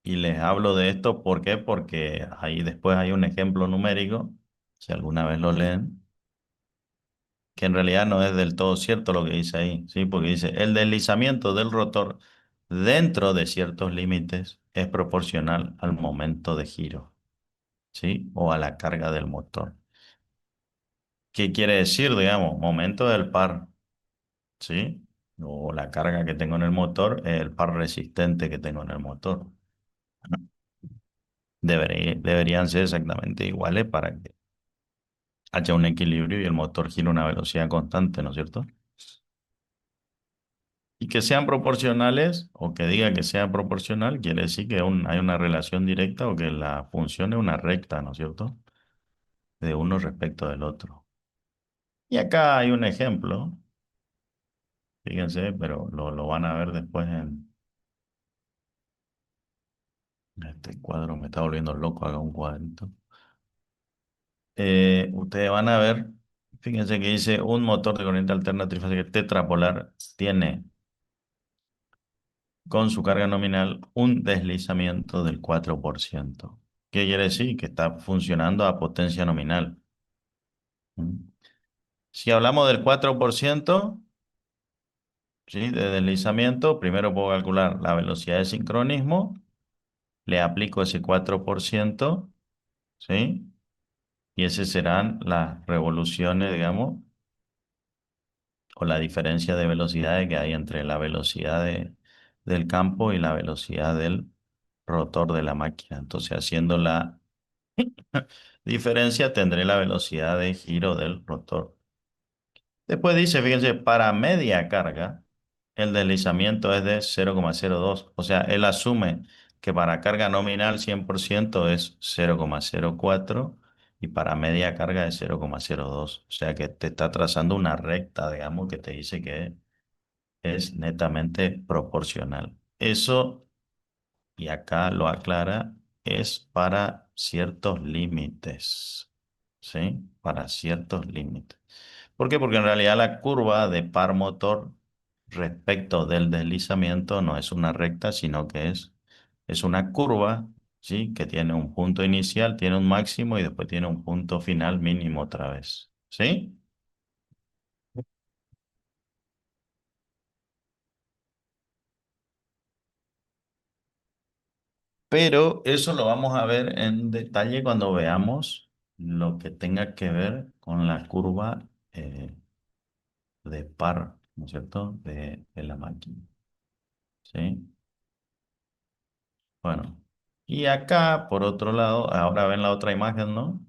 y les hablo de esto, ¿por qué? Porque ahí después hay un ejemplo numérico, si alguna vez lo leen, que en realidad no es del todo cierto lo que dice ahí, ¿sí? Porque dice, el deslizamiento del rotor dentro de ciertos límites es proporcional al momento de giro, ¿sí? O a la carga del motor. ¿Qué quiere decir, digamos? Momento del par, ¿sí? o la carga que tengo en el motor es el par resistente que tengo en el motor. Deberían ser exactamente iguales para que haya un equilibrio y el motor gire a una velocidad constante, ¿no es cierto? Y que sean proporcionales o que diga que sea proporcional, quiere decir que hay una relación directa o que la función es una recta, ¿no es cierto? De uno respecto del otro. Y acá hay un ejemplo, fíjense, pero lo van a ver después en este cuadro, me está volviendo loco, haga un cuadrito. Ustedes van a ver, fíjense que dice un motor de corriente alterna trifásica tetrapolar tiene con su carga nominal un deslizamiento del 4%. ¿Qué quiere decir? Que está funcionando a potencia nominal. ¿Mm? Si hablamos del 4%, ¿sí? De deslizamiento, primero puedo calcular la velocidad de sincronismo, le aplico ese 4%, ¿sí? Y esas serán las revoluciones, digamos, o la diferencia de velocidades que hay entre la velocidad del campo y la velocidad del rotor de la máquina. Entonces, haciendo la diferencia, tendré la velocidad de giro del rotor. Después dice, fíjense, para media carga, el deslizamiento es de 0,02. O sea, él asume que para carga nominal 100% es 0,04 y para media carga es 0,02. O sea, que te está trazando una recta, digamos, que te dice que es netamente proporcional. Eso, y acá lo aclara, es para ciertos límites, ¿sí? Para ciertos límites. ¿Por qué? Porque en realidad la curva de par motor respecto del deslizamiento no es una recta, sino que es una curva, ¿sí? Que tiene un punto inicial, tiene un máximo y después tiene un punto final mínimo otra vez, ¿sí? Pero eso lo vamos a ver en detalle cuando veamos lo que tenga que ver con la curva de par, ¿no es cierto? De la máquina, ¿sí? Bueno, y acá, por otro lado, ahora ven la otra imagen, ¿no?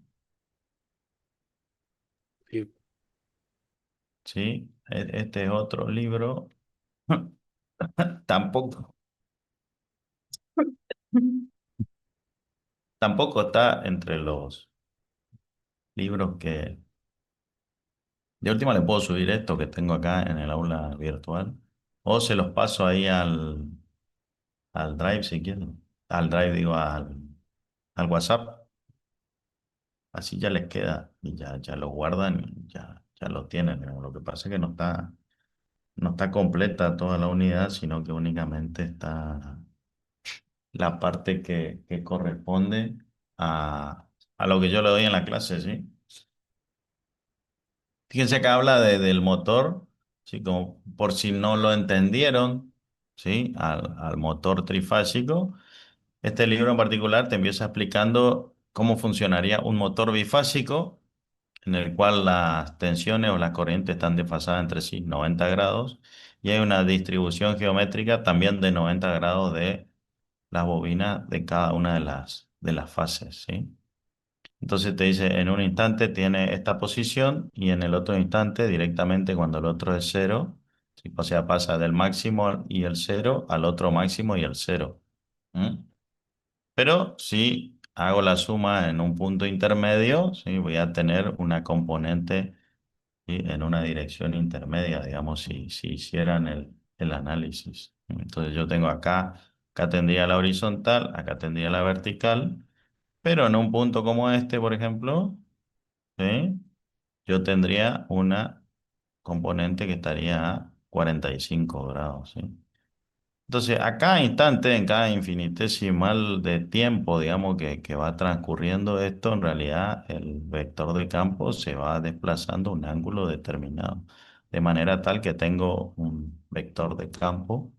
Sí. Sí, este es otro libro. Tampoco, tampoco está entre los libros que... De última le puedo subir esto que tengo acá en el aula virtual. O se los paso ahí al Drive si quieren. Al Drive digo, al WhatsApp. Así ya les queda y ya lo guardan y ya lo tienen. Digamos. Lo que pasa es que no está completa toda la unidad, sino que únicamente está la parte que corresponde a lo que yo le doy en la clase, ¿sí? Fíjense que habla del motor, ¿sí? Como por si no lo entendieron, ¿sí? Al motor trifásico. Este libro en particular te empieza explicando cómo funcionaría un motor bifásico en el cual las tensiones o las corrientes están desfasadas entre sí 90 grados y hay una distribución geométrica también de 90 grados de las bobinas de cada una de las fases, ¿sí? Entonces te dice, en un instante tiene esta posición y en el otro instante directamente cuando el otro es cero, ¿sí? O sea, pasa del máximo y el cero al otro máximo y el cero. ¿Mm? Pero si hago la suma en un punto intermedio, ¿sí? Voy a tener una componente, ¿sí? En una dirección intermedia, digamos, si hicieran el análisis. Entonces yo tengo acá tendría la horizontal, acá tendría la vertical, pero en un punto como este, por ejemplo, ¿sí? Yo tendría una componente que estaría a 45 grados, ¿sí? Entonces, a cada instante, en cada infinitesimal de tiempo, digamos, que va transcurriendo esto, en realidad el vector de campo se va desplazando a un ángulo determinado, de manera tal que tengo un vector de campo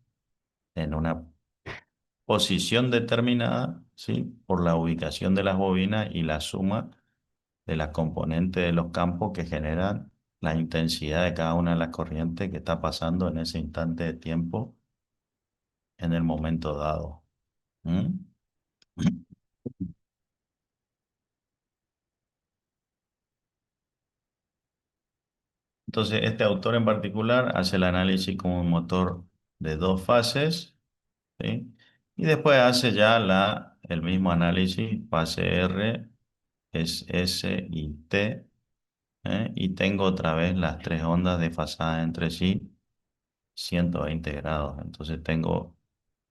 en una posición determinada, ¿sí? Por la ubicación de las bobinas y la suma de las componentes de los campos que generan la intensidad de cada una de las corrientes que está pasando en ese instante de tiempo en el momento dado. ¿Mm? Entonces, este autor en particular hace el análisis con un motor de dos fases, ¿sí? Y después hace ya el mismo análisis, fase R, es S y T, ¿eh? Y tengo otra vez las tres ondas desfasadas entre sí, 120 grados. Entonces tengo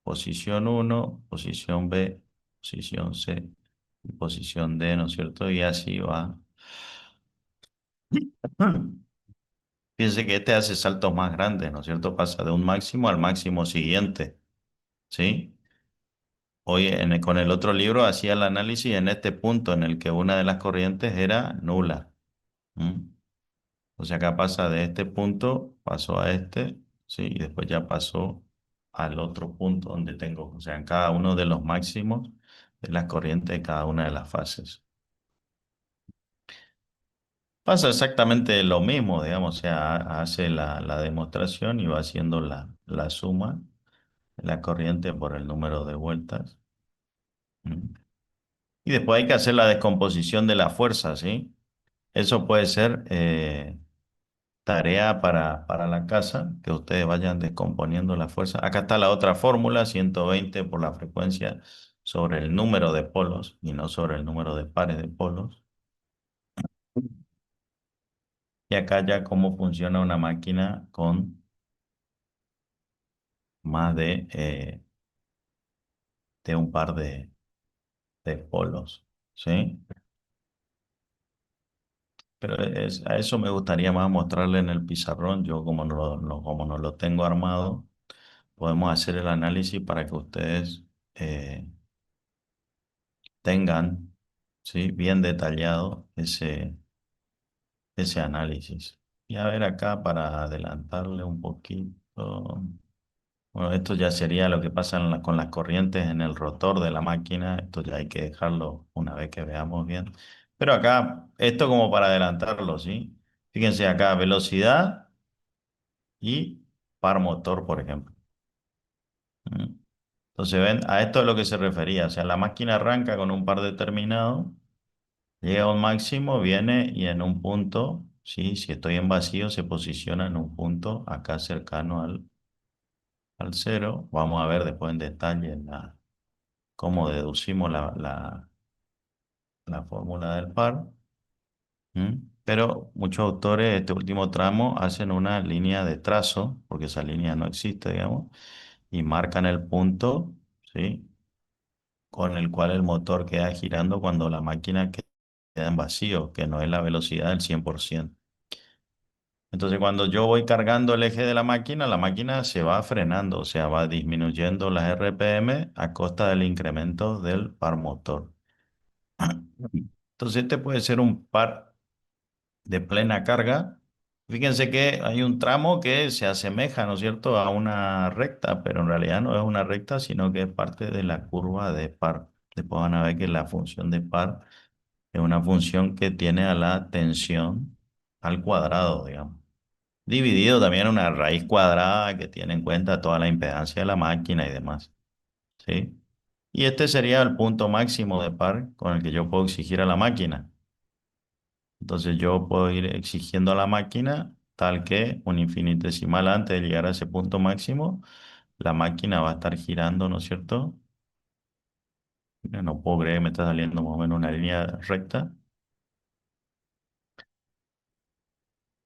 posición uno, posición B, posición C y posición D, ¿no es cierto? Y así va. Fíjense que este hace saltos más grandes, ¿no es cierto? Pasa de un máximo al máximo siguiente, ¿sí? Hoy con el otro libro hacía el análisis en este punto en el que una de las corrientes era nula. ¿M? O sea, acá pasa de este punto, pasó a este, ¿sí? Y después ya pasó al otro punto donde tengo, o sea, en cada uno de los máximos de las corrientes de cada una de las fases. Pasa exactamente lo mismo, digamos, o sea, hace la demostración y va haciendo la suma de la corriente por el número de vueltas. ¿M? Y después hay que hacer la descomposición de la fuerza, ¿sí? Eso puede ser tarea para la casa, que ustedes vayan descomponiendo la fuerza. Acá está la otra fórmula, 120 por la frecuencia sobre el número de polos y no sobre el número de pares de polos. Y acá ya cómo funciona una máquina con más de un par de polos, ¿sí? Pero a eso me gustaría más mostrarle en el pizarrón. Yo como como no lo tengo armado, podemos hacer el análisis para que ustedes tengan, ¿sí? Bien detallado ese análisis. Y a ver acá para adelantarle un poquito. Bueno, esto ya sería lo que pasa con las corrientes en el rotor de la máquina. Esto ya hay que dejarlo una vez que veamos bien. Pero acá, esto como para adelantarlo, ¿sí? Fíjense acá, velocidad y par motor, por ejemplo. ¿Mm? Entonces, ven, a esto es lo que se refería. O sea, la máquina arranca con un par determinado. Llega a un máximo, viene y en un punto, ¿sí? Si estoy en vacío, se posiciona en un punto acá cercano al cero. Vamos a ver después en detalle cómo deducimos la fórmula del par. ¿Mm? Pero muchos autores, este último tramo, hacen una línea de trazo, porque esa línea no existe, digamos, y marcan el punto, ¿sí? Con el cual el motor queda girando cuando la máquina queda en vacío, que no es la velocidad del 100%. Entonces, cuando yo voy cargando el eje de la máquina se va frenando, o sea, va disminuyendo las RPM a costa del incremento del par motor. Entonces, este puede ser un par de plena carga. Fíjense que hay un tramo que se asemeja, ¿no es cierto?, a una recta, pero en realidad no es una recta, sino que es parte de la curva de par. Después van a ver que la función de par es una función que tiene a la tensión al cuadrado, digamos. Dividido también una raíz cuadrada que tiene en cuenta toda la impedancia de la máquina y demás, ¿sí? Y este sería el punto máximo de par con el que yo puedo exigir a la máquina. Entonces yo puedo ir exigiendo a la máquina tal que un infinitesimal antes de llegar a ese punto máximo, la máquina va a estar girando, ¿no es cierto? Mira, no puedo creer que me está saliendo más o menos una línea recta.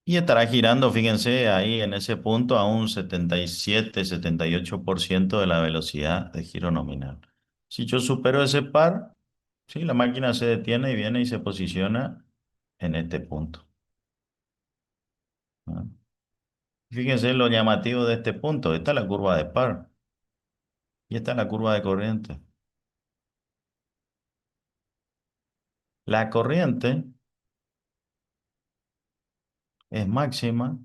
Y estará girando, fíjense, ahí en ese punto a un 77-78% de la velocidad de giro nominal. Si yo supero ese par, sí, la máquina se detiene y viene y se posiciona en este punto, ¿no? Fíjense lo llamativo de este punto. Esta es la curva de par y esta es la curva de corriente. La corriente es máxima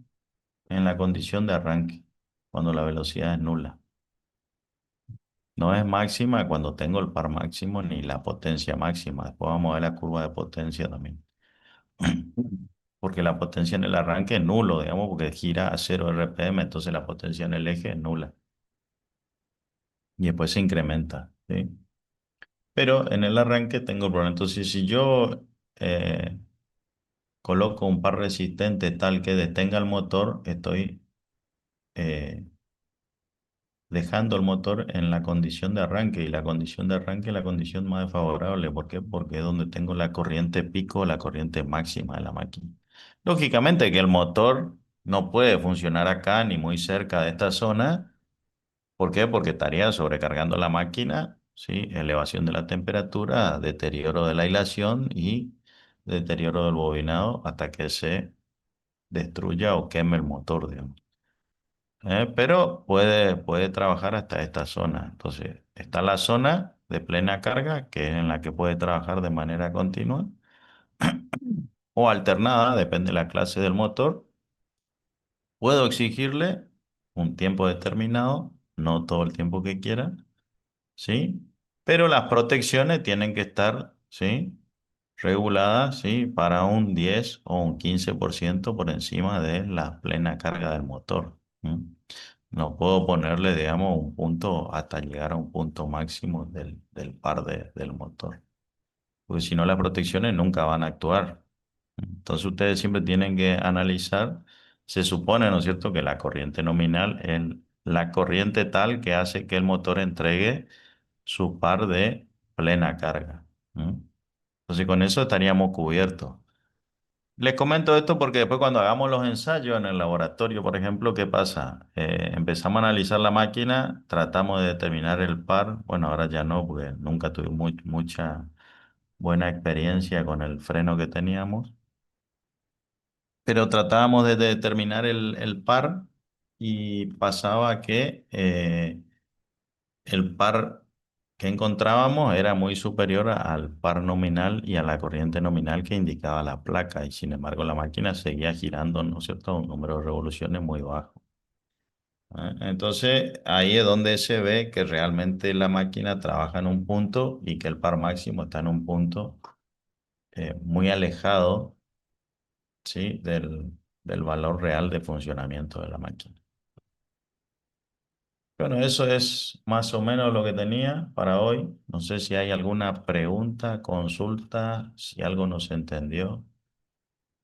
en la condición de arranque, cuando la velocidad es nula. No es máxima cuando tengo el par máximo ni la potencia máxima. Después vamos a ver la curva de potencia también. porque la potencia en el arranque es nulo, digamos, porque gira a 0 RPM, entonces la potencia en el eje es nula. Y después se incrementa, ¿sí? Pero en el arranque tengo el problema. Entonces, si yo eh, coloco un par resistente tal que detenga el motor, estoy eh, dejando el motor en la condición de arranque. Y la condición de arranque es la condición más desfavorable. ¿Por qué? Porque es donde tengo la corriente pico, la corriente máxima de la máquina. Lógicamente que el motor no puede funcionar acá ni muy cerca de esta zona. ¿Por qué? Porque estaría sobrecargando la máquina, ¿sí? Elevación de la temperatura, deterioro de la hilación y deterioro del bobinado hasta que se destruya o queme el motor, digamos. Pero puede trabajar hasta esta zona. Entonces, está la zona de plena carga, que es en la que puede trabajar de manera continua o alternada, depende de la clase del motor. Puedo exigirle un tiempo determinado, no todo el tiempo que quiera, ¿sí? Pero las protecciones tienen que estar, ¿sí? Reguladas, ¿sí? Para un 10 o un 15% por encima de la plena carga del motor. ¿M? No puedo ponerle, digamos, un punto hasta llegar a un punto máximo del par del motor, porque si no las protecciones nunca van a actuar. Entonces ustedes siempre tienen que analizar, se supone, ¿no es cierto?, que la corriente nominal es la corriente tal que hace que el motor entregue su par de plena carga. ¿M? Entonces con eso estaríamos cubiertos. Les comento esto porque después cuando hagamos los ensayos en el laboratorio, por ejemplo, ¿qué pasa? Empezamos a analizar la máquina, tratamos de determinar el par. Bueno, ahora ya no, porque nunca tuve mucha buena experiencia con el freno que teníamos. Pero tratábamos de determinar el par y pasaba que el par que encontrábamos era muy superior al par nominal y a la corriente nominal que indicaba la placa, y sin embargo la máquina seguía girando, ¿no es cierto?, a un número de revoluciones muy bajo. Entonces ahí es donde se ve que realmente la máquina trabaja en un punto y que el par máximo está en un punto muy alejado, ¿sí?, del valor real de funcionamiento de la máquina. Bueno, eso es más o menos lo que tenía para hoy. No sé si hay alguna pregunta, consulta, si algo no se entendió.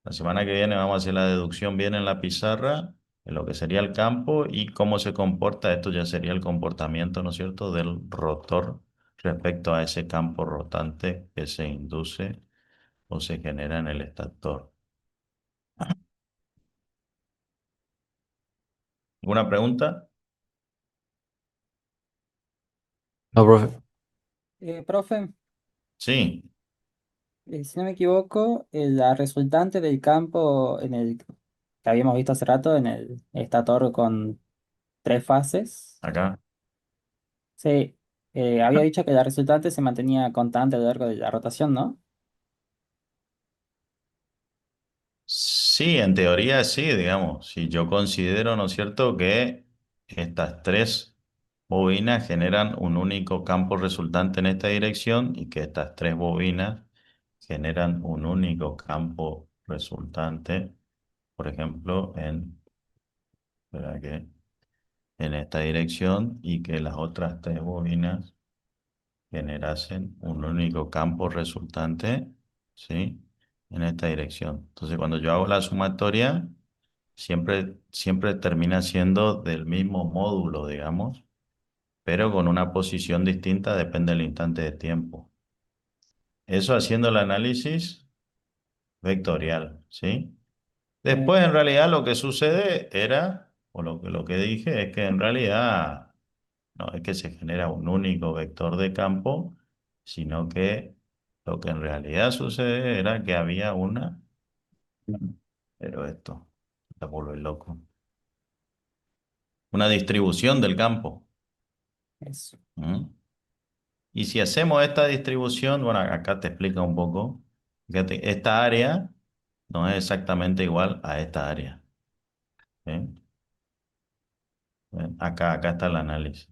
La semana que viene vamos a hacer la deducción bien en la pizarra, en lo que sería el campo y cómo se comporta. Esto ya sería el comportamiento, ¿no es cierto?, del rotor respecto a ese campo rotante que se induce o se genera en el estator. ¿Alguna pregunta? No, profe. Profe, Sí, si no me equivoco, la resultante del campo en el que habíamos visto hace rato, en el estator con tres fases, acá. sí, había dicho que la resultante se mantenía constante a lo largo de la rotación, ¿no? Sí, en teoría sí, digamos. Si yo considero, ¿no es cierto?, que estas tres bobinas generan un único campo resultante en esta dirección y que estas tres bobinas generan un único campo resultante, por ejemplo, espera en esta dirección y que las otras tres bobinas generasen un único campo resultante, ¿sí?, en esta dirección. Entonces, cuando yo hago la sumatoria, siempre termina siendo del mismo módulo, digamos, pero con una posición distinta, depende del instante de tiempo. Eso haciendo el análisis vectorial, ¿sí? Eh, Después, en realidad, lo que sucede era, o lo que dije, es que en realidad no es que se genera un único vector de campo, sino que lo que en realidad sucede era que había pero esto, la vuelve loco, una distribución del campo. eso. ¿Mm? Y si hacemos esta distribución, bueno, acá te explica un poco. Fíjate, esta área no es exactamente igual a esta área. ¿Sí? Acá está el análisis.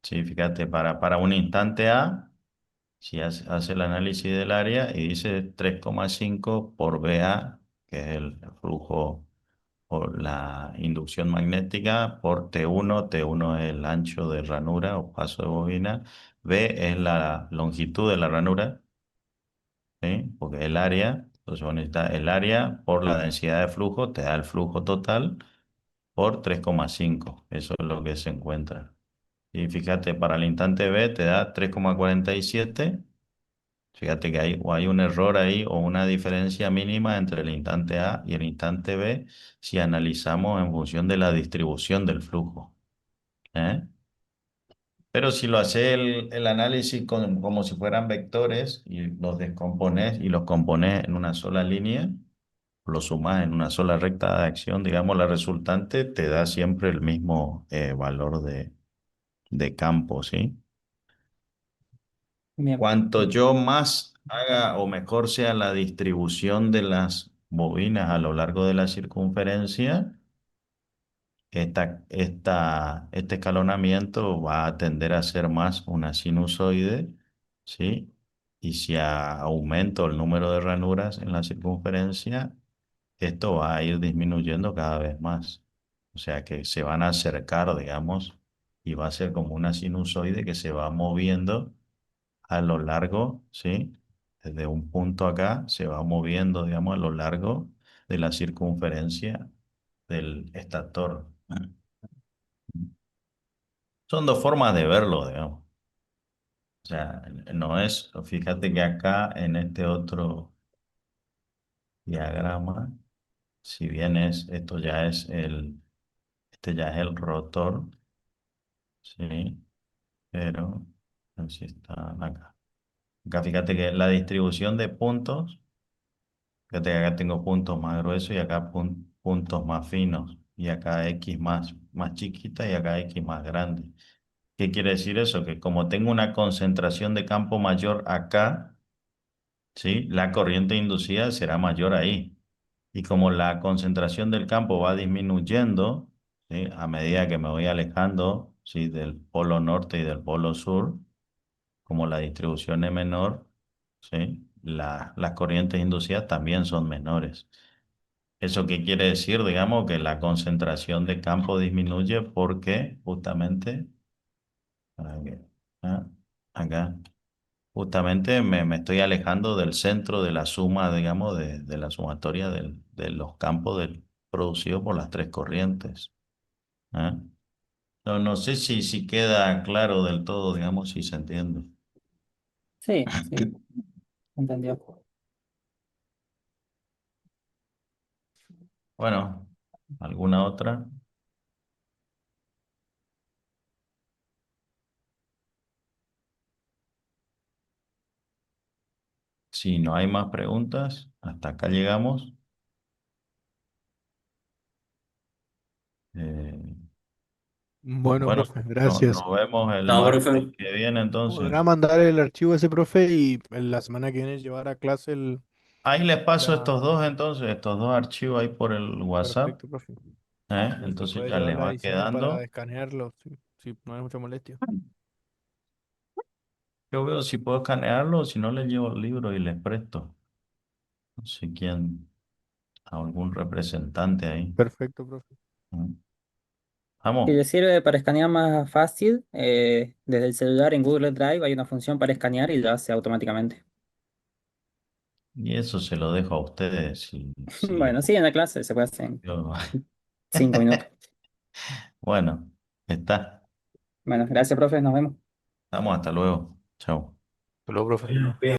Sí, fíjate, para un instante A, si hace el análisis del área y dice 3,5 por BA, que es el flujo o la inducción magnética, por T1. T1 es el ancho de ranura o paso de bobina. B es la longitud de la ranura, ¿sí? Porque el área, entonces bueno, está el área por la densidad de flujo, te da el flujo total por 3,5. Eso es lo que se encuentra. Y fíjate, para el instante B te da 3,47. Fíjate que hay un error ahí o una diferencia mínima entre el instante A y el instante B si analizamos en función de la distribución del flujo, ¿eh? Pero si lo hace el análisis como si fueran vectores y los descompones y los compones en una sola línea, los sumas en una sola recta de acción, digamos, la resultante te da siempre el mismo valor de campo, ¿sí? Bien. Cuanto yo más haga o mejor sea la distribución de las bobinas a lo largo de la circunferencia, este escalonamiento va a tender a ser más una sinusoide, ¿sí? Y si aumento el número de ranuras en la circunferencia, esto va a ir disminuyendo cada vez más. O sea que se van a acercar, digamos, y va a ser como una sinusoide que se va moviendo a lo largo, ¿sí? Desde un punto acá se va moviendo, digamos, a lo largo de la circunferencia del estator. Son dos formas de verlo, digamos. O sea, no es, fíjate que acá en este otro diagrama, si bien esto ya es este ya es el rotor, ¿sí? Pero, a ver si está acá. Acá fíjate que la distribución de puntos. Fíjate que acá tengo puntos más gruesos y acá puntos más finos. Y acá X más chiquita y acá X más grande. ¿Qué quiere decir eso? Que como tengo una concentración de campo mayor acá, ¿sí? La corriente inducida será mayor ahí. Y como la concentración del campo va disminuyendo, ¿sí? A medida que me voy alejando, ¿sí? Del polo norte y del polo sur, como la distribución es menor, ¿sí? Las corrientes inducidas también son menores. ¿Eso qué quiere decir? Digamos que la concentración de campo disminuye porque justamente, para que- ah, acá, justamente me estoy alejando del centro de la suma, digamos, de la sumatoria de los campos producidos por las tres corrientes. ¿Ah? No, no sé si queda claro del todo, digamos, si se entiende. Sí, sí, entendió. Bueno, ¿alguna otra? Si no hay más preguntas, hasta acá llegamos. Eh, Bueno, bueno, profe, gracias. nos vemos el Chao, martes profe. que viene ¿Podrá entonces. mandar el archivo a ese profe y en la semana que viene llevar a clase Ahí les paso estos la... dos entonces, estos dos archivos ahí por el WhatsApp, Perfecto, profe. Y si Entonces puede ya llevar les la va edición para quedando. escanearlo, si no hay mucha molestia. Yo veo si puedo escanearlo, si no les llevo el libro y les presto. No sé quién, a algún representante ahí. Perfecto, profe. ¿Mm? Si Vamos. le sirve para escanear más fácil, desde el celular en Google Drive hay una función para escanear y lo hace automáticamente. Y eso se lo dejo a ustedes si les Bueno, sí, en la clase se puede hacer en yo- 5 minutos. Bueno, está. Bueno, gracias, profe, nos vemos. Vamos, hasta luego. Chao. Hasta luego, profe.